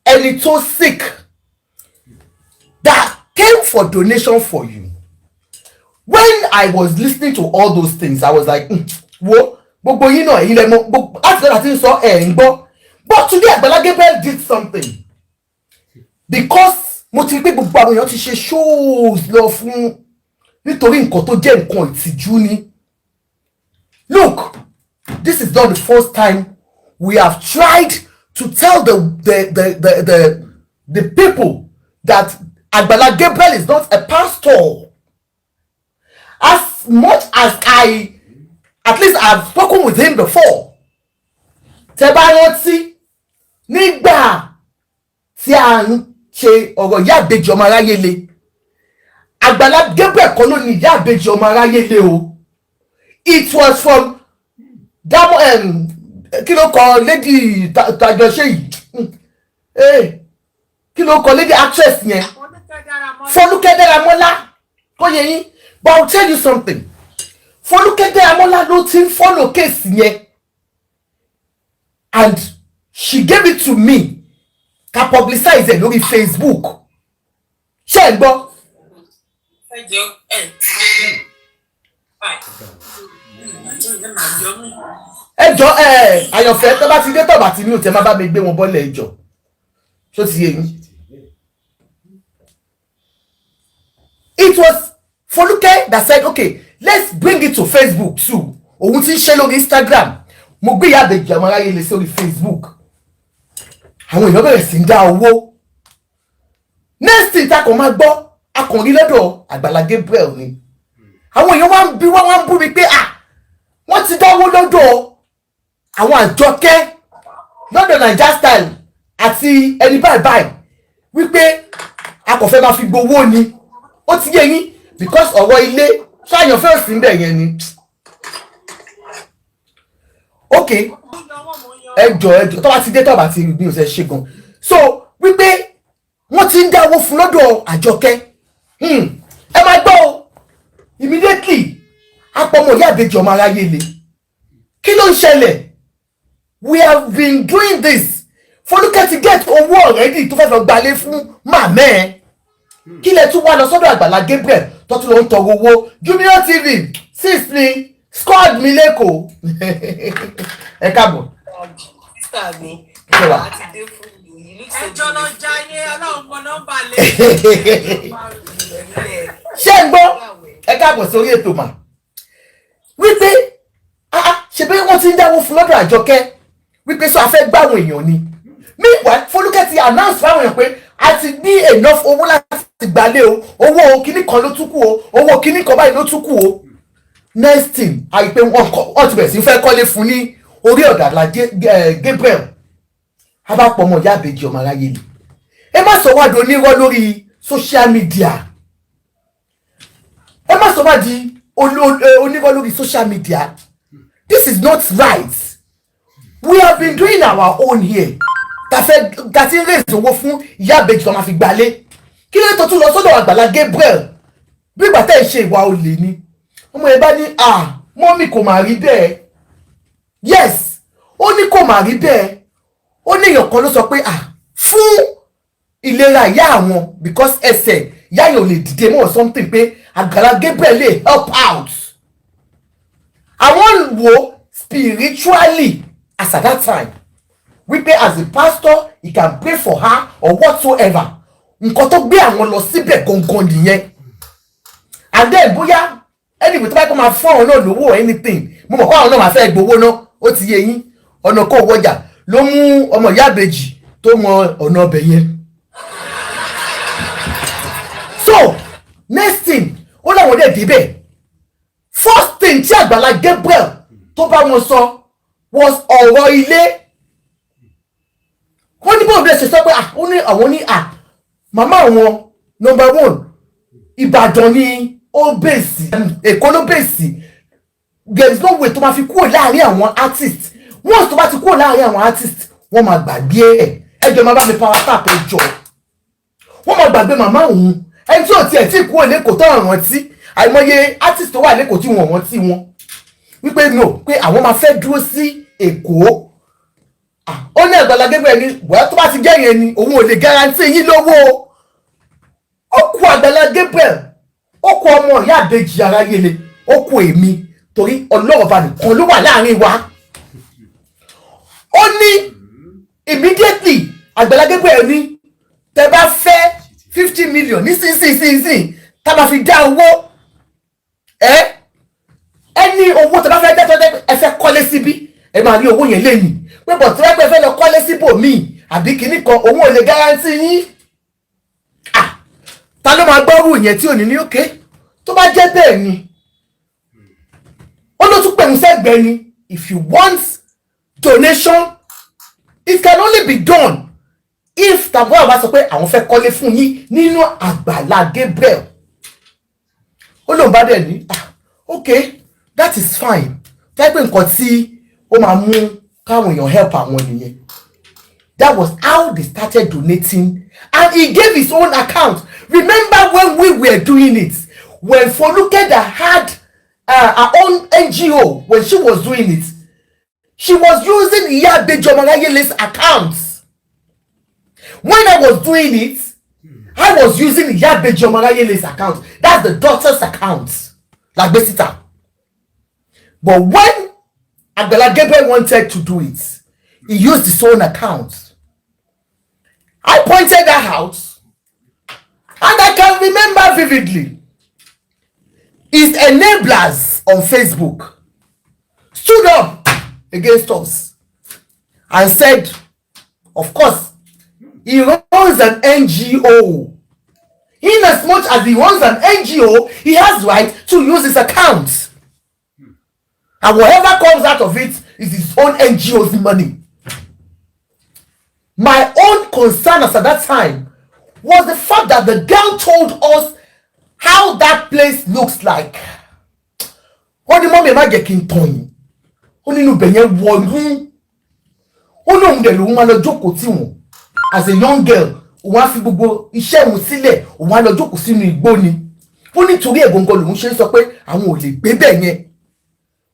ẹni tó sick that came for donation for you. When I was listening to all those things, I was like, wo, gbogbo yín náà ẹ̀yin lẹ mọ̀, after that thing sọ ń gbọ́. But today Agbala Gabriel did something. Because mo ti rí pé gbogbo àwọn èèyàn ti ṣe shows lọ fún nítorí nǹkan tó jẹ́ nǹkan ìtìjú ni. Look, this is not the first time we have tried to tell the people that Agbala Gabriel is not a pastor. As much as at least I've spoken with him before. Tẹ́ bá rántí nígbà tí a ń ṣe ọ̀rọ̀ ìyá ìbejì ọmọ aráyé le, Agbala Gabriel kọ́ ló ní ìyá ìbejì ọmọ aráyé le o. It was from kí ló kọ lady tàjọ ṣe yìí, kí ló kọ lady actress yẹn, Fọlúkẹ́ Dáramọ́lá kó yẹ yín. But I'll tell you something, Fọlúkẹ́ Dáramọ́lá ló ti ń follow case yẹn, and she gave it to me ká publicize ẹ̀ lórí Facebook. Ṣé ẹ gbọ́? Ẹjọ́ àyànfẹ́ tó bá ti dé tọ̀bà tí mi ò tẹ́ má bá mi gbé wọn bọ́lẹ̀ ẹjọ́. Ṣó ti yé yín? It was Fọlúkẹ́ that said, okay, let's bring it to Facebook too. Òun ti ń ṣe lórí Instagram. Mo gbé ìyá ìbejì ọmọ aráyé lé sórí Facebook. Àwọn èèyàn bẹ̀rẹ̀ sí ń dá owó. Next thing tá kàn máa gbọ́, a kàn rí lọ́dọ̀ Agbala Gabriel ni. Àwọn èèyàn wá ń bú mi pé wọ́n ti dáwó lọ́dọ̀ àwọn Àjọkẹ́ lọ́dọ̀ Naija Style àti ẹni báyìí wípé a kò fẹ́ máa fi gbowó ni. Ó ti yé yín because ọ̀rọ̀ ilé ṣáàyàn fẹ́ sí bẹ̀ yẹn ni. Okay, ẹjọ́ tó bá ti dé tó bá ti bí o ṣe ṣe gan. So wípé wọ́n ti ń dáwó fún lọ́dọ̀ Àjọkẹ́. Ẹ máa gbọ́ o, immediately apọ̀mọ̀ ìyá ìbejì ọmọ aráyé le. Kí ló ń ṣẹlẹ̀? We have been doing this. Fọlúkẹ́ ti get owó already tó fẹ́ lọ gbalé fún màmẹ́. Kí lẹ tún wá lọ sọ́dọ̀ Agbala Gabriel tó tún lọ ń tọrọ owó. Junior TV 6 ni squad mi lẹ́kọ̀ọ́. Ẹ káàbọ̀. Sísá mi, Ṣọlá. ẹjọ́ lọ jayé ọlọ́run mọ nọ́mbà lé. Ṣé ń gbọ́? Ẹ káàbọ̀ sórí ètò mà. Wípé ṣe bí wọ́n ti ń dáwó fún lọ́dọ̀ Àjọkẹ́ wípé sọ afẹ́ gbáwọn èèyàn ni. Meanwhile, Fọlúkẹ́ ti announce fáwọn èèyàn pé a ti ní enough owó láti gbalé o, owó kíní kan ló tún kù o, owó kíní kan báyìí ló tún kù o. Next thing, àìpé wọ́n ti bẹ̀rẹ̀ sí fẹ́ kọ́lé fún ní orí Agbala Gabriel. A bá pọ̀ mọ́ ìyá ìbejì ọmọ aráyé ni. Ẹ má sọ wá di onírọ́ lórí social media. Ẹ má sọ wá di onírọ́ lórí social media. This is not right. We have been doing our own here. Tàti raise owó fún ìyá ìbejì tó máa fi gbalé. Kí ló tó tún lọ sọ́dọ̀ Agbala Gabriel? Bí ìgbà tẹ́ ẹ ṣe ìwà olè ni. Ọmọ ẹ bá ní mọ́mì kò máa rí bẹ́ẹ̀. Yes, ó ní kò máa rí bẹ́ẹ̀. Ó ní èèyàn kan ló sọ pé fún ìlera ìyá àwọn because ẹsẹ̀ ìyá yóò lè dìde mọ́ something pé Agbala Gabriel lè help out. Àwọn wo spiritually as at that time wípé as a pastor he can pray for her or whatsoever. Nǹkan tó gbé àwọn lọ síbẹ̀ gangan nìyẹn. And then bóyá anyway tó bá kọ́ máa fún àwọn náà lówó or anything mo mọ̀ kó àwọn náà máa fẹ́ gbowó náà ó ti yé yín ọ̀nà kó wọjà ló mú ọmọ ìyá ìbejì tó mọ ọ̀nà ọbẹ̀ yẹn. So next thing ó láwọn dẹ̀ débẹ̀ first thing tí Agbala Gabriel tó bá wọn sọ was ọ̀rọ̀ ilé. Wọ́n ní bóun bẹ́ẹ̀ ṣe sọ pé ó ní àwọn ní màmá àwọn number one Ìbàdàn ni ó bèsì Èkó ló bèsì. There is no way tó máa fi kúrò láàrin àwọn artist. Once tó bá ti kúrò láàrin àwọn artist wọ́n máa gbàgbé ẹ̀. Ẹjọ́ máa bá mi power tap ẹjọ́. Wọ́n máa gbàgbé màmá òun. Ẹni tí ò tiẹ̀ tí kúrò lẹ́kọ̀ọ́ tó ràn rántí. Àìmọye artist tó wà lẹ́kọ̀ọ́ tí wọ́n rántí wọn. Wípé no pé àwọn máa fẹ́ dúró sí Èkó. ó ní Agbala Gabriel ní wẹ́ẹ́ tó bá ti jẹ́ yẹn ni òun ò lè guarantee yín lówó. Ó kú Agbala Gabriel, ó kú ọmọ ìyá àbèjì Aráyélé, ó kú èmi torí Ọlọ́run bá nìkan ló wà láàrin wa. Ó ní immediately Agbala Gabriel ní tẹ́ bá fẹ́ 50 million nísinsìnyí tá bá fi dá owó ẹni owó tẹ́ bá fẹ́ dá ẹ fẹ́ kọ́lé síbí ẹ máa rí owó yẹn lẹ́yìn pé bọ̀ tí wọ́n pẹ́ fẹ́ lọ kọ́lé síbòmíì àbí kìíní kan òun ò lè guarantee yín. Ta ló máa gbọ́rù yẹn tí ò ní òkè tó bá jẹ́ bẹ́ẹ̀ ni ó ló tún pẹ̀lú sẹ́gbẹ̀ẹ́ ni if you want donation it can only be done if tàbí àwọn bá sọ pé àwọn fẹ́ kọ́lé fún yín nínú Agbala Gabriel. Ó lóun bá dẹ̀ ní okay that is fine tẹ́ pé nǹkan tí ó máa mú káwọn èèyàn help àwọn nìyẹn. That was how they started donating, and he gave his own account. Remember when we were doing it, when Foluke that had her own NGO, when she was doing it, she was using Iya Bejomarayele's account. When I was doing it, I was using Iya Bejomarayele's account. That's the daughter's account, like Besita. But when Agbala Gabriel wanted to do it, he used his own account. I pointed that out, and I can remember vividly. His enablers on Facebook stood up against us and said, of course, he runs an NGO. In as much as he runs an NGO, he has right to use his account. And whatever comes out of it is his own NGO's money. My own concern as at that time was the fact that the girl told us how that place looks like. Ó ní mọ́mí ẹ má jẹ́ kí n tàn yín. Ó nínú ibẹ̀ yẹn wọ̀lú. Ó ní òun dẹ̀ lòun máa lọ jókòó tí wọn. As a young girl, òun á fi gbogbo iṣẹ́ òun sílẹ̀, òun á lọ jókòó sínú igbó ni. Ó nítorí ẹ̀gbọ̀ngàn lòun ṣe ń sọ pé àwọn ò lè gbé bẹ̀ yẹn.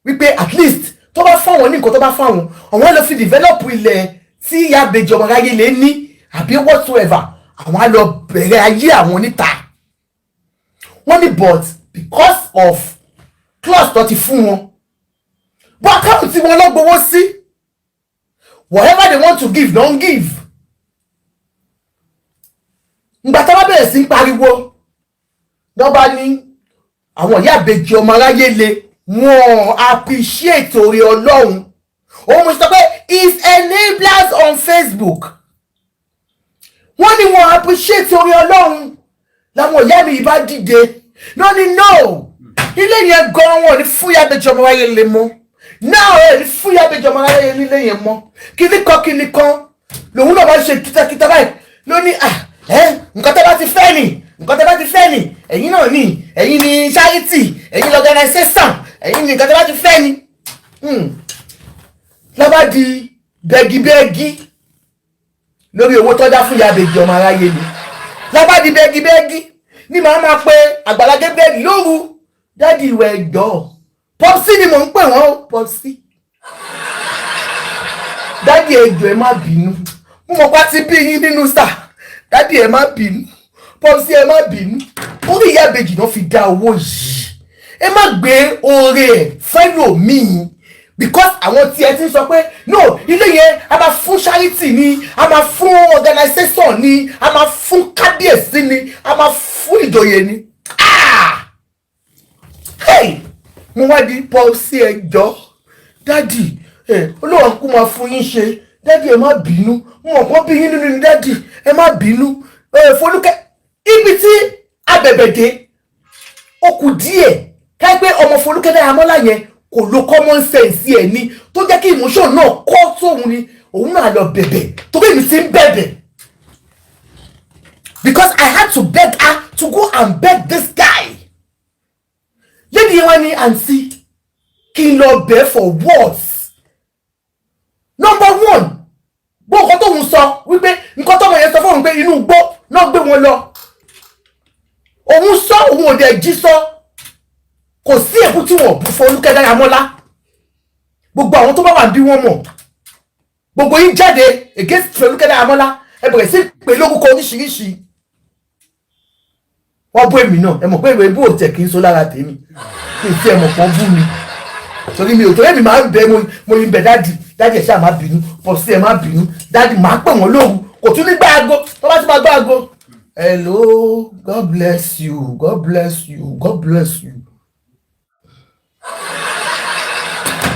Wípé at least tó bá fáwọn ní nǹkan tó bá fáwọn, àwọn lọ fi develop ilẹ̀ tí Iya Bejomarayele ní àbí whatsoever, àwọn á lọ bẹ̀rẹ̀ ayé àwọn níta. Wọ́n ní but because of clause tó ti fún wọn, but account tí wọ́n lọ gbowó sí, whatever they want to give don't give. Ngbà tá bá bẹ̀rẹ̀ sí pariwo ló bá ní àwọn Iya Bejomarayele wọ́n appreciate orí Ọlọ́run. Ó mú sọ pé his enablers on Facebook wọ́n ní wọ́n appreciate orí Ọlọ́run. Láwọn ìyá mi bá dìde no ni no ilé yẹn gan wọn ní fún Iya Bejomarayele mọ́ náà ẹ̀ ní fún Iya Bejomarayele ilé yẹn mọ́ kíní kan lòun náà bá ṣe kítakíta báyìí ló ní nǹkan tẹ́ bá ti fẹ́ ni nǹkan tẹ́ bá ti fẹ́ ni ẹ̀yin náà ni ẹ̀yin ni charity ẹ̀yin l'organisation ẹ̀yin ni nǹkan tẹ́ bá ti fẹ́ ni. Lọ́ba di bẹ́gibẹ́gi lórí owó tó dá fún Iya Bejomarayele. Lọ́ba di bẹ́gibẹ́gi ní màá máa pe Agbala Gabriel lóru dádì ìwẹ̀ ẹ̀jọ́ Popsi ni mò ń pè wọ́n Popsi. Dádì ẹ̀jọ̀ ẹ má bínú, mo mọ̀ pa ti bí yín nínú sà, dádì ẹ má bínú, Popsi ẹ má bínú, orí Iya Beji náà fi dá owó yìí, ẹ má gbé oore ẹ̀ fẹ́lòmíì. Because àwọn tí ẹ ti sọ pé no ilé yẹn a máa fún charity ni, a máa fún organisation ni, a máa fún kábíyèsí ni, a máa fún ìjòyè ni. Hey, mo wá di Popsi ẹjọ́ dádì Olúwa kú máa fún yín ṣe, dádì ẹ má bínú, mo mọ̀ kán bí yín nínú ni dádì ẹ má bínú. Folúkẹ́ ibi tí abẹ̀bẹ̀dé ó kù díẹ̀ ká pé ọmọ Folúkẹ́ Dáramọ́lá yẹn kò lo common sense ẹ̀ ni tó jẹ́ kí emotion náà kọ́ sóhun ni òun náà lọ bẹ̀bẹ̀ torí mi ti ń bẹ̀bẹ̀. Because I had to beg her to go and beg this guy. Lady yẹn wá ní àǹtí kí n lọ bẹ̀ for what? Number one, gbọ́ nǹkan tóun sọ wípé nǹkan tọ́mọ yẹn sọ fún òun pé inú igbó náà gbé wọn lọ. Òun sọ òun ò dẹ̀ jí sọ. Kò sí èkú tí wọ́n bú Folúkẹ́ Dáramọ́lá. Gbogbo àwọn tó bá wà bí wọ́n mọ̀. gbogbo yín jáde against Fọlúkẹ́ Dáramọ́lá ẹ bẹ̀rẹ̀ sí pé lórúkọ oríṣiríṣi wọ́n bú èmi náà ẹ mọ̀ pé ìwé ibú òtẹ̀ kì í so lára tèmi kí n fi ẹ mọ̀ pọ̀ bú mi torí mi ò tó èmi máa ń bẹ mo ń bẹ dáàdì ẹ̀ ṣáà má bínú pọ̀sí ẹ̀ má bínú dáàdì máa pè wọ́n lóru kò tún ní gbá aago tó bá tún máa gbá aago hello God bless you God bless you God bless you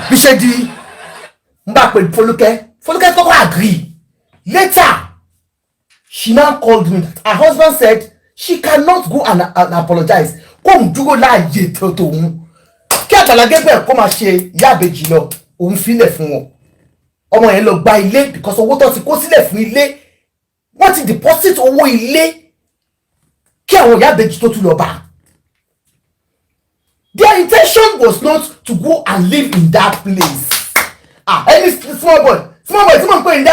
bí ṣe di n bá pè Fọlúkẹ́ kọ́kọ́ agree later she now called me her husband said she cannot go and apologize kóun dúró láàyè tòun kí Agbala Gabriel kó máa ṣe ìyá àbèjì lọ òun filẹ̀ fún wọn ọmọ yẹn lọ gba ilé because owó tó ti kó sílẹ̀ fún ilé wọ́n ti deposit owó ilé kí àwọn ìyá àbèjì tó tún lọ bá. Their intention was not to go and live in that place. Any small boy tí mo ń pè ní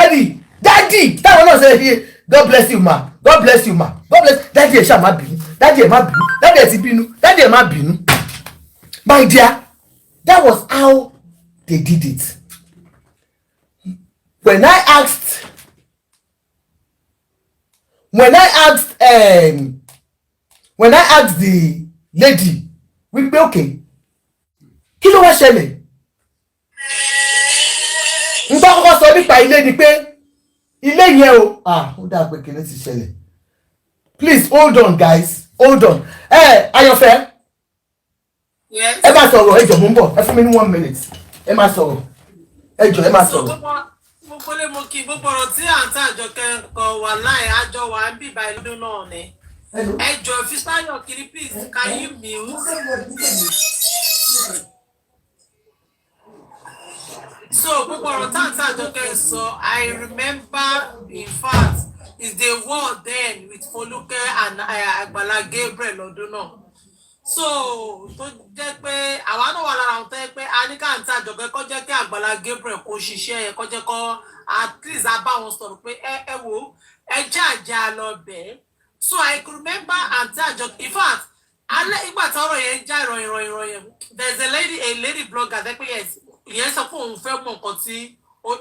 daddy táwọn náà ṣe é God bless you ma God bless you ma God bless daddy ẹ̀ ṣáà má bínú daddy ẹ̀ má bínú daddy ẹ̀ ti bínú daddy ẹ̀ má bínú. My dear, that was how they did it. When I asked the lady wípé okay kí ló wá ṣẹlẹ̀ n bá kọ́kọ́ sọ nípa ilé ni pé ilé yẹn o ó dáa pé kìnìún ti ṣẹlẹ̀ please hold on guys hold on Ayọ̀fẹ́ ẹ máa sọ̀rọ̀ ẹ jọ̀ọ́ mo ń bọ̀ ẹ fún mi ní 1 minute ẹ máa sọ̀rọ̀ ẹ jọ̀ọ́ ẹ máa sọ̀rọ̀. mo kọ́lé mo kí gbogbo ọ̀rọ̀ tí àǹtí Àjọkẹ́ kọ wà láì àjọ wà ń bíbá ìlú náà ni ẹ jọ̀ọ́ Fisáyọ̀ kiri please can you mute. So gbogbo ọ̀rọ̀ tí àǹtí Àjọkẹ́ sọ I remember in fact is the war then with Fọlúkẹ́ and Agbala Gabriel ọdún náà. So tó jẹ́ pé àwa náà wà lára àwọn tó jẹ́ pé a ní ká àǹtí Àjọkẹ́ kó jẹ́ kí Agbala Gabriel kó ṣiṣẹ́ kó jẹ́ kó at least a bá wọn sọ̀rọ̀ pé ẹ wo ẹ jáàjà lọ bẹ́ẹ̀. So I could remember àǹtí Àjọkẹ́ in fact alẹ́ ìgbà tí ọ̀rọ̀ yẹn já ìròyìn there's a lady blogger that yes ìyẹn sọ pé òun fẹ́ mọ̀ nǹkan tí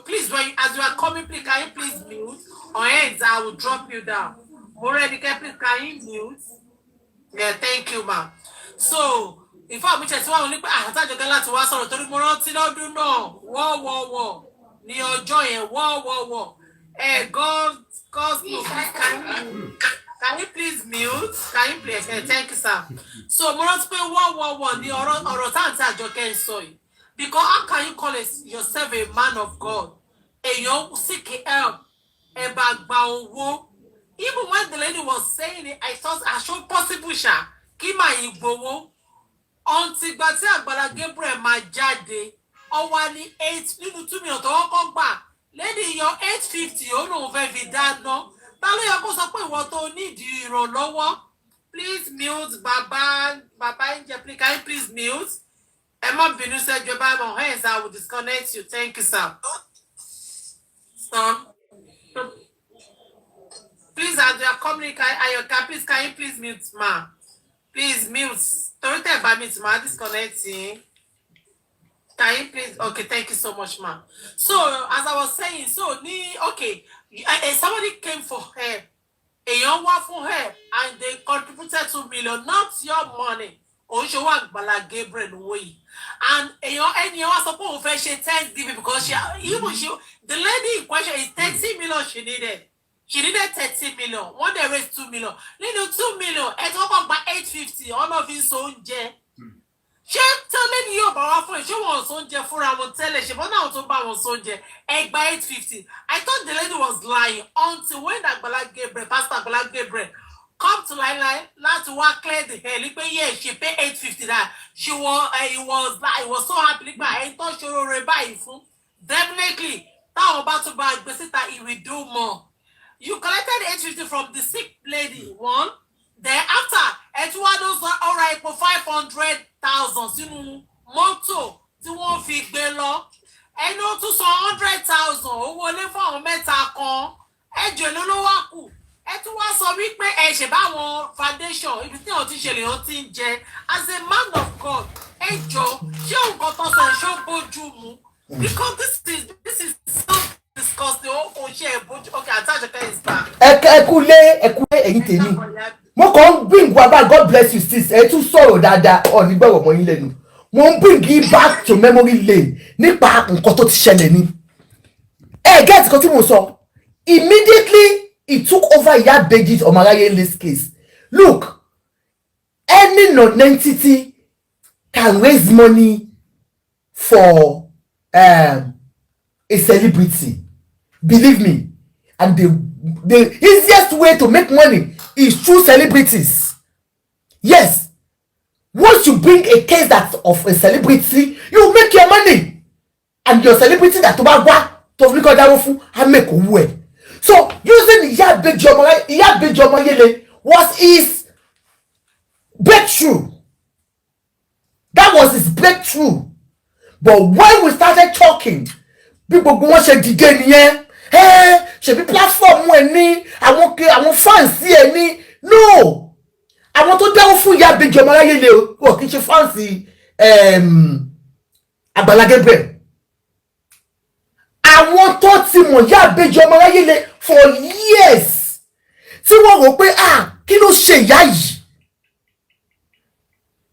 please as you are coming please can you please mute or else I will drop you down. Already please can you mute. Yeah, thank you ma. So ìfọ̀ àmì tẹ̀sí wà wọn ní pé àǹtí Àjọkẹ́ láti wá sọ̀rọ̀ torí mo rántí lọ́dún náà wọ́ọ̀wọ́ọ̀wọ́ ní ọjọ́ yẹn wọ́ọ̀wọ́ọ̀wọ́ can you please mute? Can you please? Thank you, sir. So, mo rántí pé wọ́ọ̀wọ́ọ̀wọ́ ní ọ̀rọ̀ tá àǹtí Àjọkẹ́ ń sọ yìí. Because how can you call yourself a man of God? Èèyàn seek help, ẹ bá gba owó. Even when the lady was saying it, I thought, àṣọ possible ṣá, kí màá yí gbowó. Until ìgbà tí Agbala Gabriel máa jáde, ó wá ní 8 nínú 2 million tó kọ́kọ́ gbà. Lady yan 850, ó lóun fẹ́ fi dáná. Ta ló yẹ kó sọ pé ìwọ tó nídìí ìrànlọ́wọ́? Please mute, Baba Angel, please, can you please mute? Ẹ má bínú sẹ́jọ́ bá my hands, I will disconnect you. Thank you, sir. Please, as you are coming, please, can you please mute, ma? Please mute. Don't tell by me to ma disconnecting. Can you please? Okay, thank you so much, ma. So, as I was saying, okay, somebody came for her. Èèyàn wá fún her, and they contributed 2 million, not your money. Òun Agbala Gabriel owó yìí. And èèyàn wá sọ pé òun fẹ́ ṣe Thanksgiving because the lady in question is 30 million she needed. She needed 30 million. One day raised 2 million. Nínú 2 million, ẹ tó kàn gba 850, ọ̀nà fi ń so oúnjẹ. Ṣé tẹ́lẹ̀ ní yóò bá wá fún ẹ? Ṣé wọ́n so oúnjẹ fúnra wọn tẹ́lẹ̀? Ṣé bọ́n náà tó bá wọn so oúnjẹ? Ẹ gba 850. I thought the lady was lying until when Agbala Gabriel, Pastor Agbala Gabriel, come to line láti wá clear the hair. Like, yeah, she paid 850 that. He was so happy. Like, I thought she would buy fún. Definitely, táwọn bá tún bá gbé síta, he will do more. You collected 850 from the sick lady, one. Then after, those all right for 500,000 sínú mọ́tò tí wọ́n fi gbé lọ. Ẹni ó tún san 100,000 owó ilé fún àwọn mẹ́ta kan. Ẹjọ́ ló wá kù. Ẹ tún wá sọ wípé ẹ ṣe bá wọn foundation ibi tí wọ́n ti ṣe lèyàn ti ń jẹ. As a man of God, ẹjọ́ ṣé nǹkan tó sọ ṣó bójú mu? Because this is so disgusting. because the whole share okay, Ajoke is back. Ẹkúlé ẹ̀yin tèmi. Mo kàn bring wa back, God bless you sis. Ẹ tún sọ̀rọ̀ dáadáa ní gbọ́rọ̀ mọ́ yín lẹ́nu. Mo bring you back to memory lane nípa nǹkan tó ti ṣẹlẹ̀ ni. Get nǹkan tí mo sọ. Immediately he took over Iya Beji's Omaraye in this case. Look, any non-entity can raise money for a celebrity. Believe me. And the easiest way to make money is through celebrities. Yes. Once you bring a case that's of a celebrity, you make your money. And your celebrity that to make owó. So using Iya Beji Omoyele was his breakthrough. That was his breakthrough. But when we started talking, people go on ṣe dìde nìyẹn. Ṣebí platform ẹ ní àwọn fans ẹ ní. No. Àwọn tó dáwọ́ fún Iya Beji Omoyele o kì í ṣe fans Agbala Gabriel. Àwọn tó ti mọ̀ Iya Beji Omoyele for years. Tí wọ́n rò pé kí ló ṣe ìyá yìí?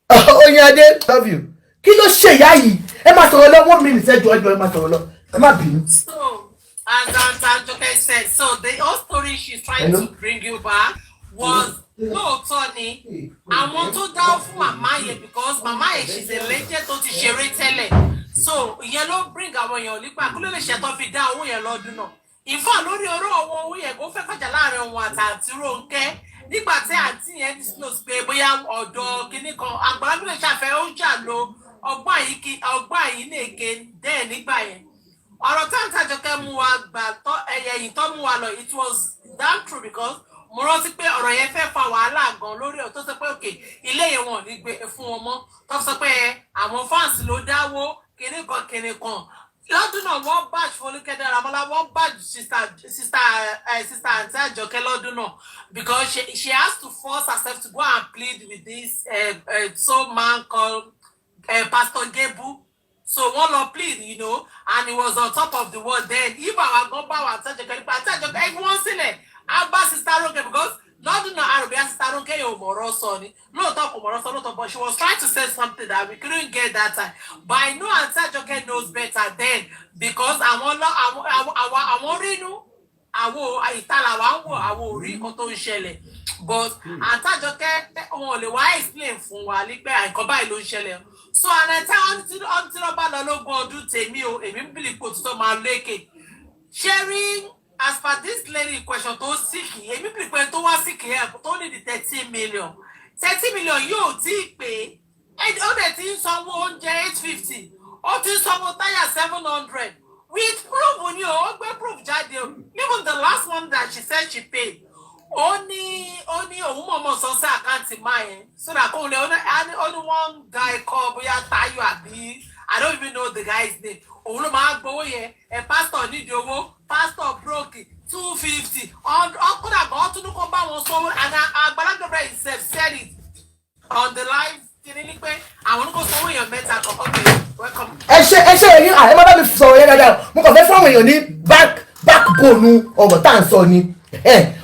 Oyinade, love you. Kí ló ṣe ìyá yìí? Ẹ máa sọ̀rọ̀ lọ 1 minute ẹjọ́ ẹ máa sọ̀rọ̀ lọ. Ẹ má bínú. So, as Ajoke said, so the whole story she's trying to bring you back was lóòótọ́ ni àwọn tó dáwọ́ fún màmá yẹn because màmá yẹn she's a legend tó ti ṣeré tẹ́lẹ̀. So ìyẹn ló bring àwọn èèyàn nípa kí ló lè ṣe tó fi dá owó yẹn lọ́dún náà. Ìfọ̀ lórí ọ̀rọ̀ owó yẹn kó fẹ́ fàjà láàrin òun àti Rónkẹ́ nígbà tí àǹtí yẹn disclose pé bóyá ọ̀dọ̀ kìíní kan Agbala ló ṣàfẹ́ ó jà lo ọgbọ́n yìí nìke dẹ́ẹ̀ nígbà yẹn. Ọ̀rọ̀ tí Ajoke mú wa gbà ẹ̀yìn tó mú wa lọ it was damn true because mo rántí pé ọ̀rọ̀ yẹn fẹ́ fa wàhálà gan lórí ọ̀ tó sọ pé òkè ilé yẹn wọn ní gbé fún wọn mọ́ tó sọ pé àwọn fans ló dáwó kìíní kan lọ́dún náà wọ́n badge Folúkẹ́ Dáramọ́lá wọ́n badge sister Aunty Ajoke lọ́dún náà because she has to force herself to go and plead with this soul man called Pastor Gebu. So one law plead, and he was on top of the world then. If I go back and Ajoke, everyone seen it. Abba sister Ronke because not do not Arabia sister Ronke Omorosoni. No talk Omorosoni, but she was trying to say something that we couldn't get that time. But I know Aunty Ajoke knows better then because I want to àwọn orí kan tó ń ṣẹlẹ̀ but Aunty Ajoke wọn lè wá explain fún wa ní pé àìkọ́ báyìí ló ń ṣẹlẹ̀ so ànàtà ọ̀ntí lọ́ba lọ lógún ọdún tèmi o èmi ń bìlì kò tó máa lékè sharing as per this lady question tó síkì èmi bìlì pé tó wá síkì ẹ̀ tó ní di 30 million yóò tí ì pé ó dẹ̀ ti ń sanwó oúnjẹ 850 ó ti ń sanwó táyà 700 with proof ni o gbé proof jáde o even the last one that she said she paid ó ní òun mọ̀mọ́ sọ sí àkáǹtì máa yẹn so that kò lè ó ní one guy call bóyá Tayo àbí I don't even know the guy's name òun ló máa gbowó yẹn pastor nídìí owó pastor broke 250 ọkùnrin àgbà ọtún kó bá wọn sọ and Agbala Gabriel himself said it on the live kìíní pé àwọn kò sanwó èèyàn mẹ́ta kan okay welcome. ẹ ṣe èyí ẹ má bá mi sọ̀rọ̀ yẹn dáadáa mo kàn fẹ́ fún àwọn èèyàn ní backbone ọ̀rọ̀ tá à ń sọ ni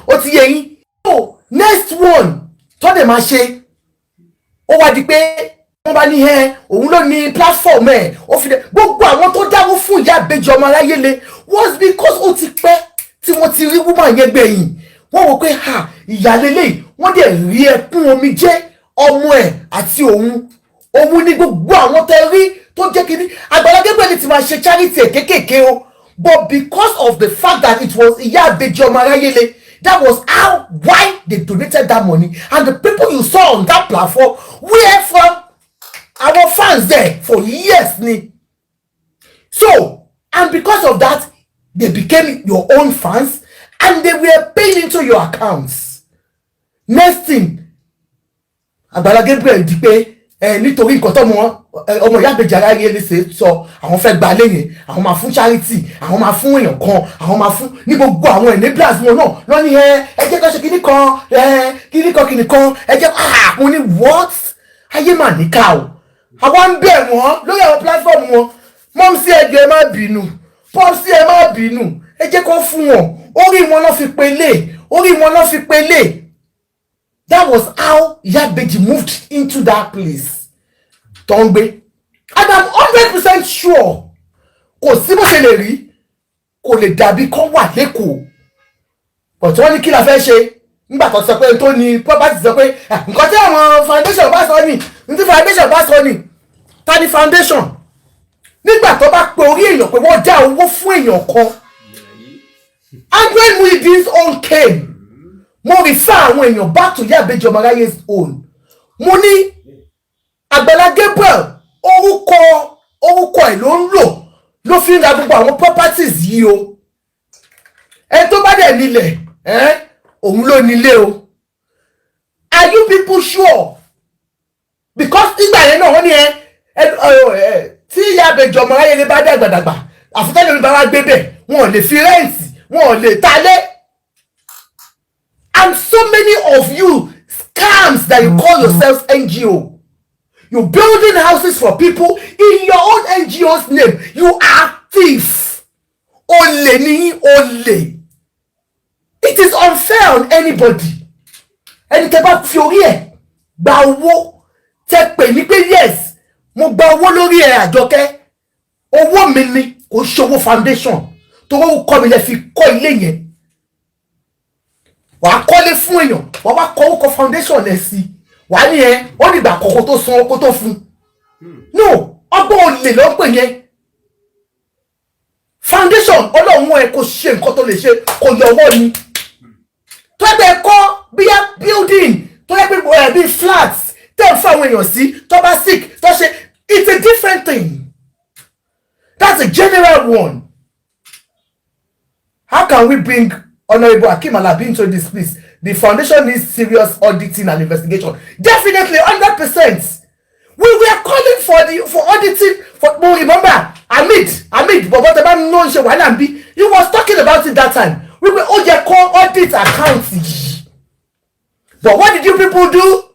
ó ti yé yín. so next one tó dẹ̀ máa ṣe ó wá di pé wọ́n bá ní òun ló ní platform ó fi dé gbogbo àwọn tó dáwó fún Iya Beji Omoyele was because ó ti pẹ́ tí wọ́n ti rí woman yẹn gbẹ̀yìn wọ́n wò pé ìyàlélẹ́yìn wọ́n dẹ̀ rí ẹkún omijé ọmọ ẹ̀ àti òun ní gbogbo àwọn tẹ́ rí tó jẹ́ kínní Agbala Gabriel ti máa ṣe charity kékèké o but because of the fact that it was Iya Beji Omoyele that was why they donated that money and the people you saw on that platform were from our fans there for years ni so and because of that they became your own fans and they were paying into your accounts. Next thing Agbala Gabriel di pé nítorí nǹkan tọ́mọ ọmọ Iya Beji Omoyele ṣe sọ àwọn fẹ́ gba lẹ́yìn àwọn máa fún charity àwọn máa fún èèyàn kan àwọn máa fún ní gbogbo àwọn enablers wọn náà lọ ní ẹ jẹ́ kó ṣe kíní kan ẹ jẹ́ mo ní what ayé mà níkà o àwọn ń bẹ̀ wọ́n lórí àwọn platform wọn mọ́mísí ẹ̀jẹ̀ ẹ má bínú pọ́ọ̀sì ẹ má bínú ẹ jẹ́ kó fún wọn orí wọn ló fi pele orí wọn ló fi pele. That was how Iyabeji moved into that place tó ń gbé. And I'm 100% sure kò sí bó ṣe lè rí kò lè dàbí kán wà lẹ́kọ̀ọ́. But wọ́n ní kí la fẹ́ ṣe nígbà tó sọ pé tó ní property sọ pé nǹkan tí àwọn foundation bá sọ ní tí foundation bá sọ ní ta ni foundation nígbà tó bá pe orí èèyàn pé wọ́n dá owó fún èèyàn kan. And when Muideen's own came mo refer àwọn èèyàn back to Iyabeji Ọmọráyé's own. Mo ní Agbala Gabriel orúkọ ẹ̀ ló ń ló fi ń ra gbogbo àwọn properties yìí o. Ẹ tó bá dẹ̀ nílẹ̀ òun ló nílé o. Are you people sure? Because nígbà yẹn náà wọ́n ní tí Iyabeji Ọmọráyé lè bá dàgbàdàgbà àfitẹ́lẹ̀ mi bá wá gbé bẹ̀ wọn ò lè fi rẹ́ǹtì wọn ò lè talé. And so many of you scams that you call yourselves NGO. You're building houses for people in your own NGO's name. You are thief. Ole ni ole. It is unfair on anybody. Ẹni tẹ́ bá fi orí ẹ̀ gba owó tẹ́ pè ní pé yes mo gba owó lórí ẹ̀ Àjọkẹ́ owó mi ni kò ṣòwò foundation tó wọ́n kọ́ mi lẹ́ fi kọ́ ilé yẹn. Wàá kọ́lé fún èèyàn wàá wá kọ́ orúkọ foundation ẹ̀ sí wàá ní ó dìgbà kọ̀ọ̀kan tó san owó tó fún. No ọgbọ́n olè ló ń pè yẹn. Foundation ọlọ́run ẹ̀ kò ṣe nǹkan tó lè ṣe kò yọ ọwọ́ ni. Tó ẹgbẹ́ kọ́ bíyá building tó ẹgbẹ́ bí flats tẹ́ ń fún àwọn èèyàn sí tó bá sick tó ṣe it's a different thing. That's a general one. How can we bring Honorable Akeem Alabi into this place? The foundation needs serious auditing and investigation. Definitely 100%. We were calling for auditing for remember Hamid Bobo the man no ṣe wàhálà nbí. He was talking about it that time. We were call audit accounts. But what did you people do?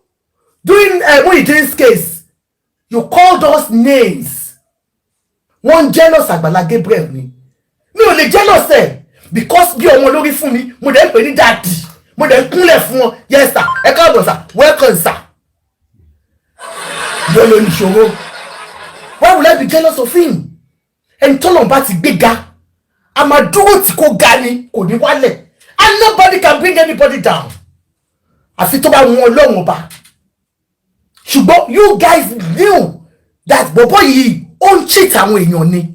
During Muideen's case, you called us names. One jealous Agbala Gabriel ni. Mi ò lè jealous because bí ọmọ lórí fún mi, mo dẹ̀ pè ní daddy. Mo dẹ̀ kúnlẹ̀ fún wọn. Yes sir. Ẹ káàbọ̀ sir. Welcome sir. Yolo ni ṣòro. Why would I be jealous of him? And tọ́lọ̀ bá ti gbéga. A máa dúró tí kò ga ni kò ní wálẹ̀. And nobody can bring anybody down. Àfi tó bá wọn Ọlọ́run ọba. Ṣùgbọ́n you guys knew that bọ̀bọ̀ yìí ó ń cheat àwọn èèyàn ni.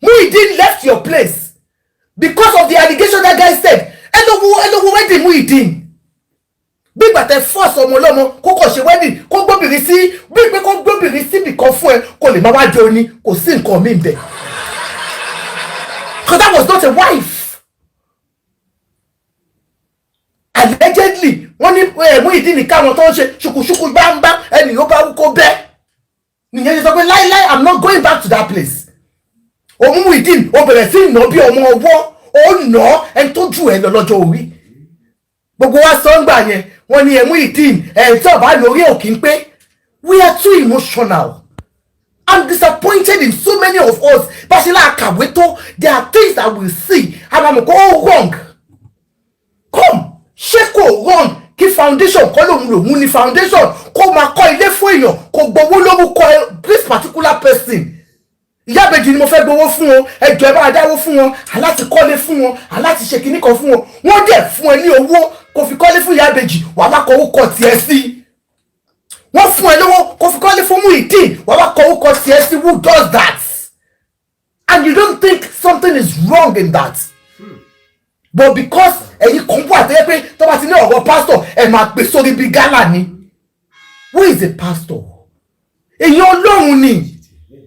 Muideen left your place because of the allegation that guy said. Hello, wedding Muideen. Bí gbàtẹ́ force ọmọ ọlọ́mọ kó kọ̀ ṣe wedding kó gbóbìnrin sí bí pé kó gbóbìnrin sí nìkan fún ẹ kó lè má wá jọ ní kò sí nǹkan mí bẹ̀. Because that was not a wife. Allegedly wọ́n ní Muideen ní káwọn tó ń ṣe ṣùkùṣùkù gbáǹgbá ẹnì yóò bá wúkọ bẹ́ẹ̀. Nìyẹn ṣe sọ pé láíláí I'm not going back to that place. Òun Muideen ó bẹ̀rẹ̀ sí ìná bí ọmọ ọwọ́ ó nà ẹni tó jù ẹ lọ lọ́jọ́ orí. Gbogbo wa sọ ń gbà yẹn wọ́n ní Muideen tí ọba lórí òkè ń pé we are too emotional. I'm disappointed in so many of us. Bashila Akaweto, there are things that we see and I'm go wrong. Come, Sheko wrong. Kí foundation kọ́ lòun ní foundation kó máa kọ́ ilé fún èèyàn kó gbowó lórúkọ this particular person. Iyabeji ni mo fẹ́ gbowó fún wọn ẹjọ́ ẹ bá dáwó fún wọn aláti kọ́lé fún wọn aláti ṣe kinní kan fún wọn wọ́n dẹ̀ fún ẹ ní owó kó fi kọ́lé fún Iyabeji wà wá kọ orúkọ tiẹ̀ sí. Wọ́n fún ẹ lówó kó fi kọ́lé fún Muideen wà wá kọ orúkọ tiẹ̀ sí. Who does that? And you don't think something is wrong in that? But because ẹ̀yin kan wà tẹ́lẹ̀ pé tó bá ti ní ọ̀rọ̀ pastor ẹ̀ máa pè sórí bí gálà ni. Who is a pastor? Èyí Ọlọ́run ni.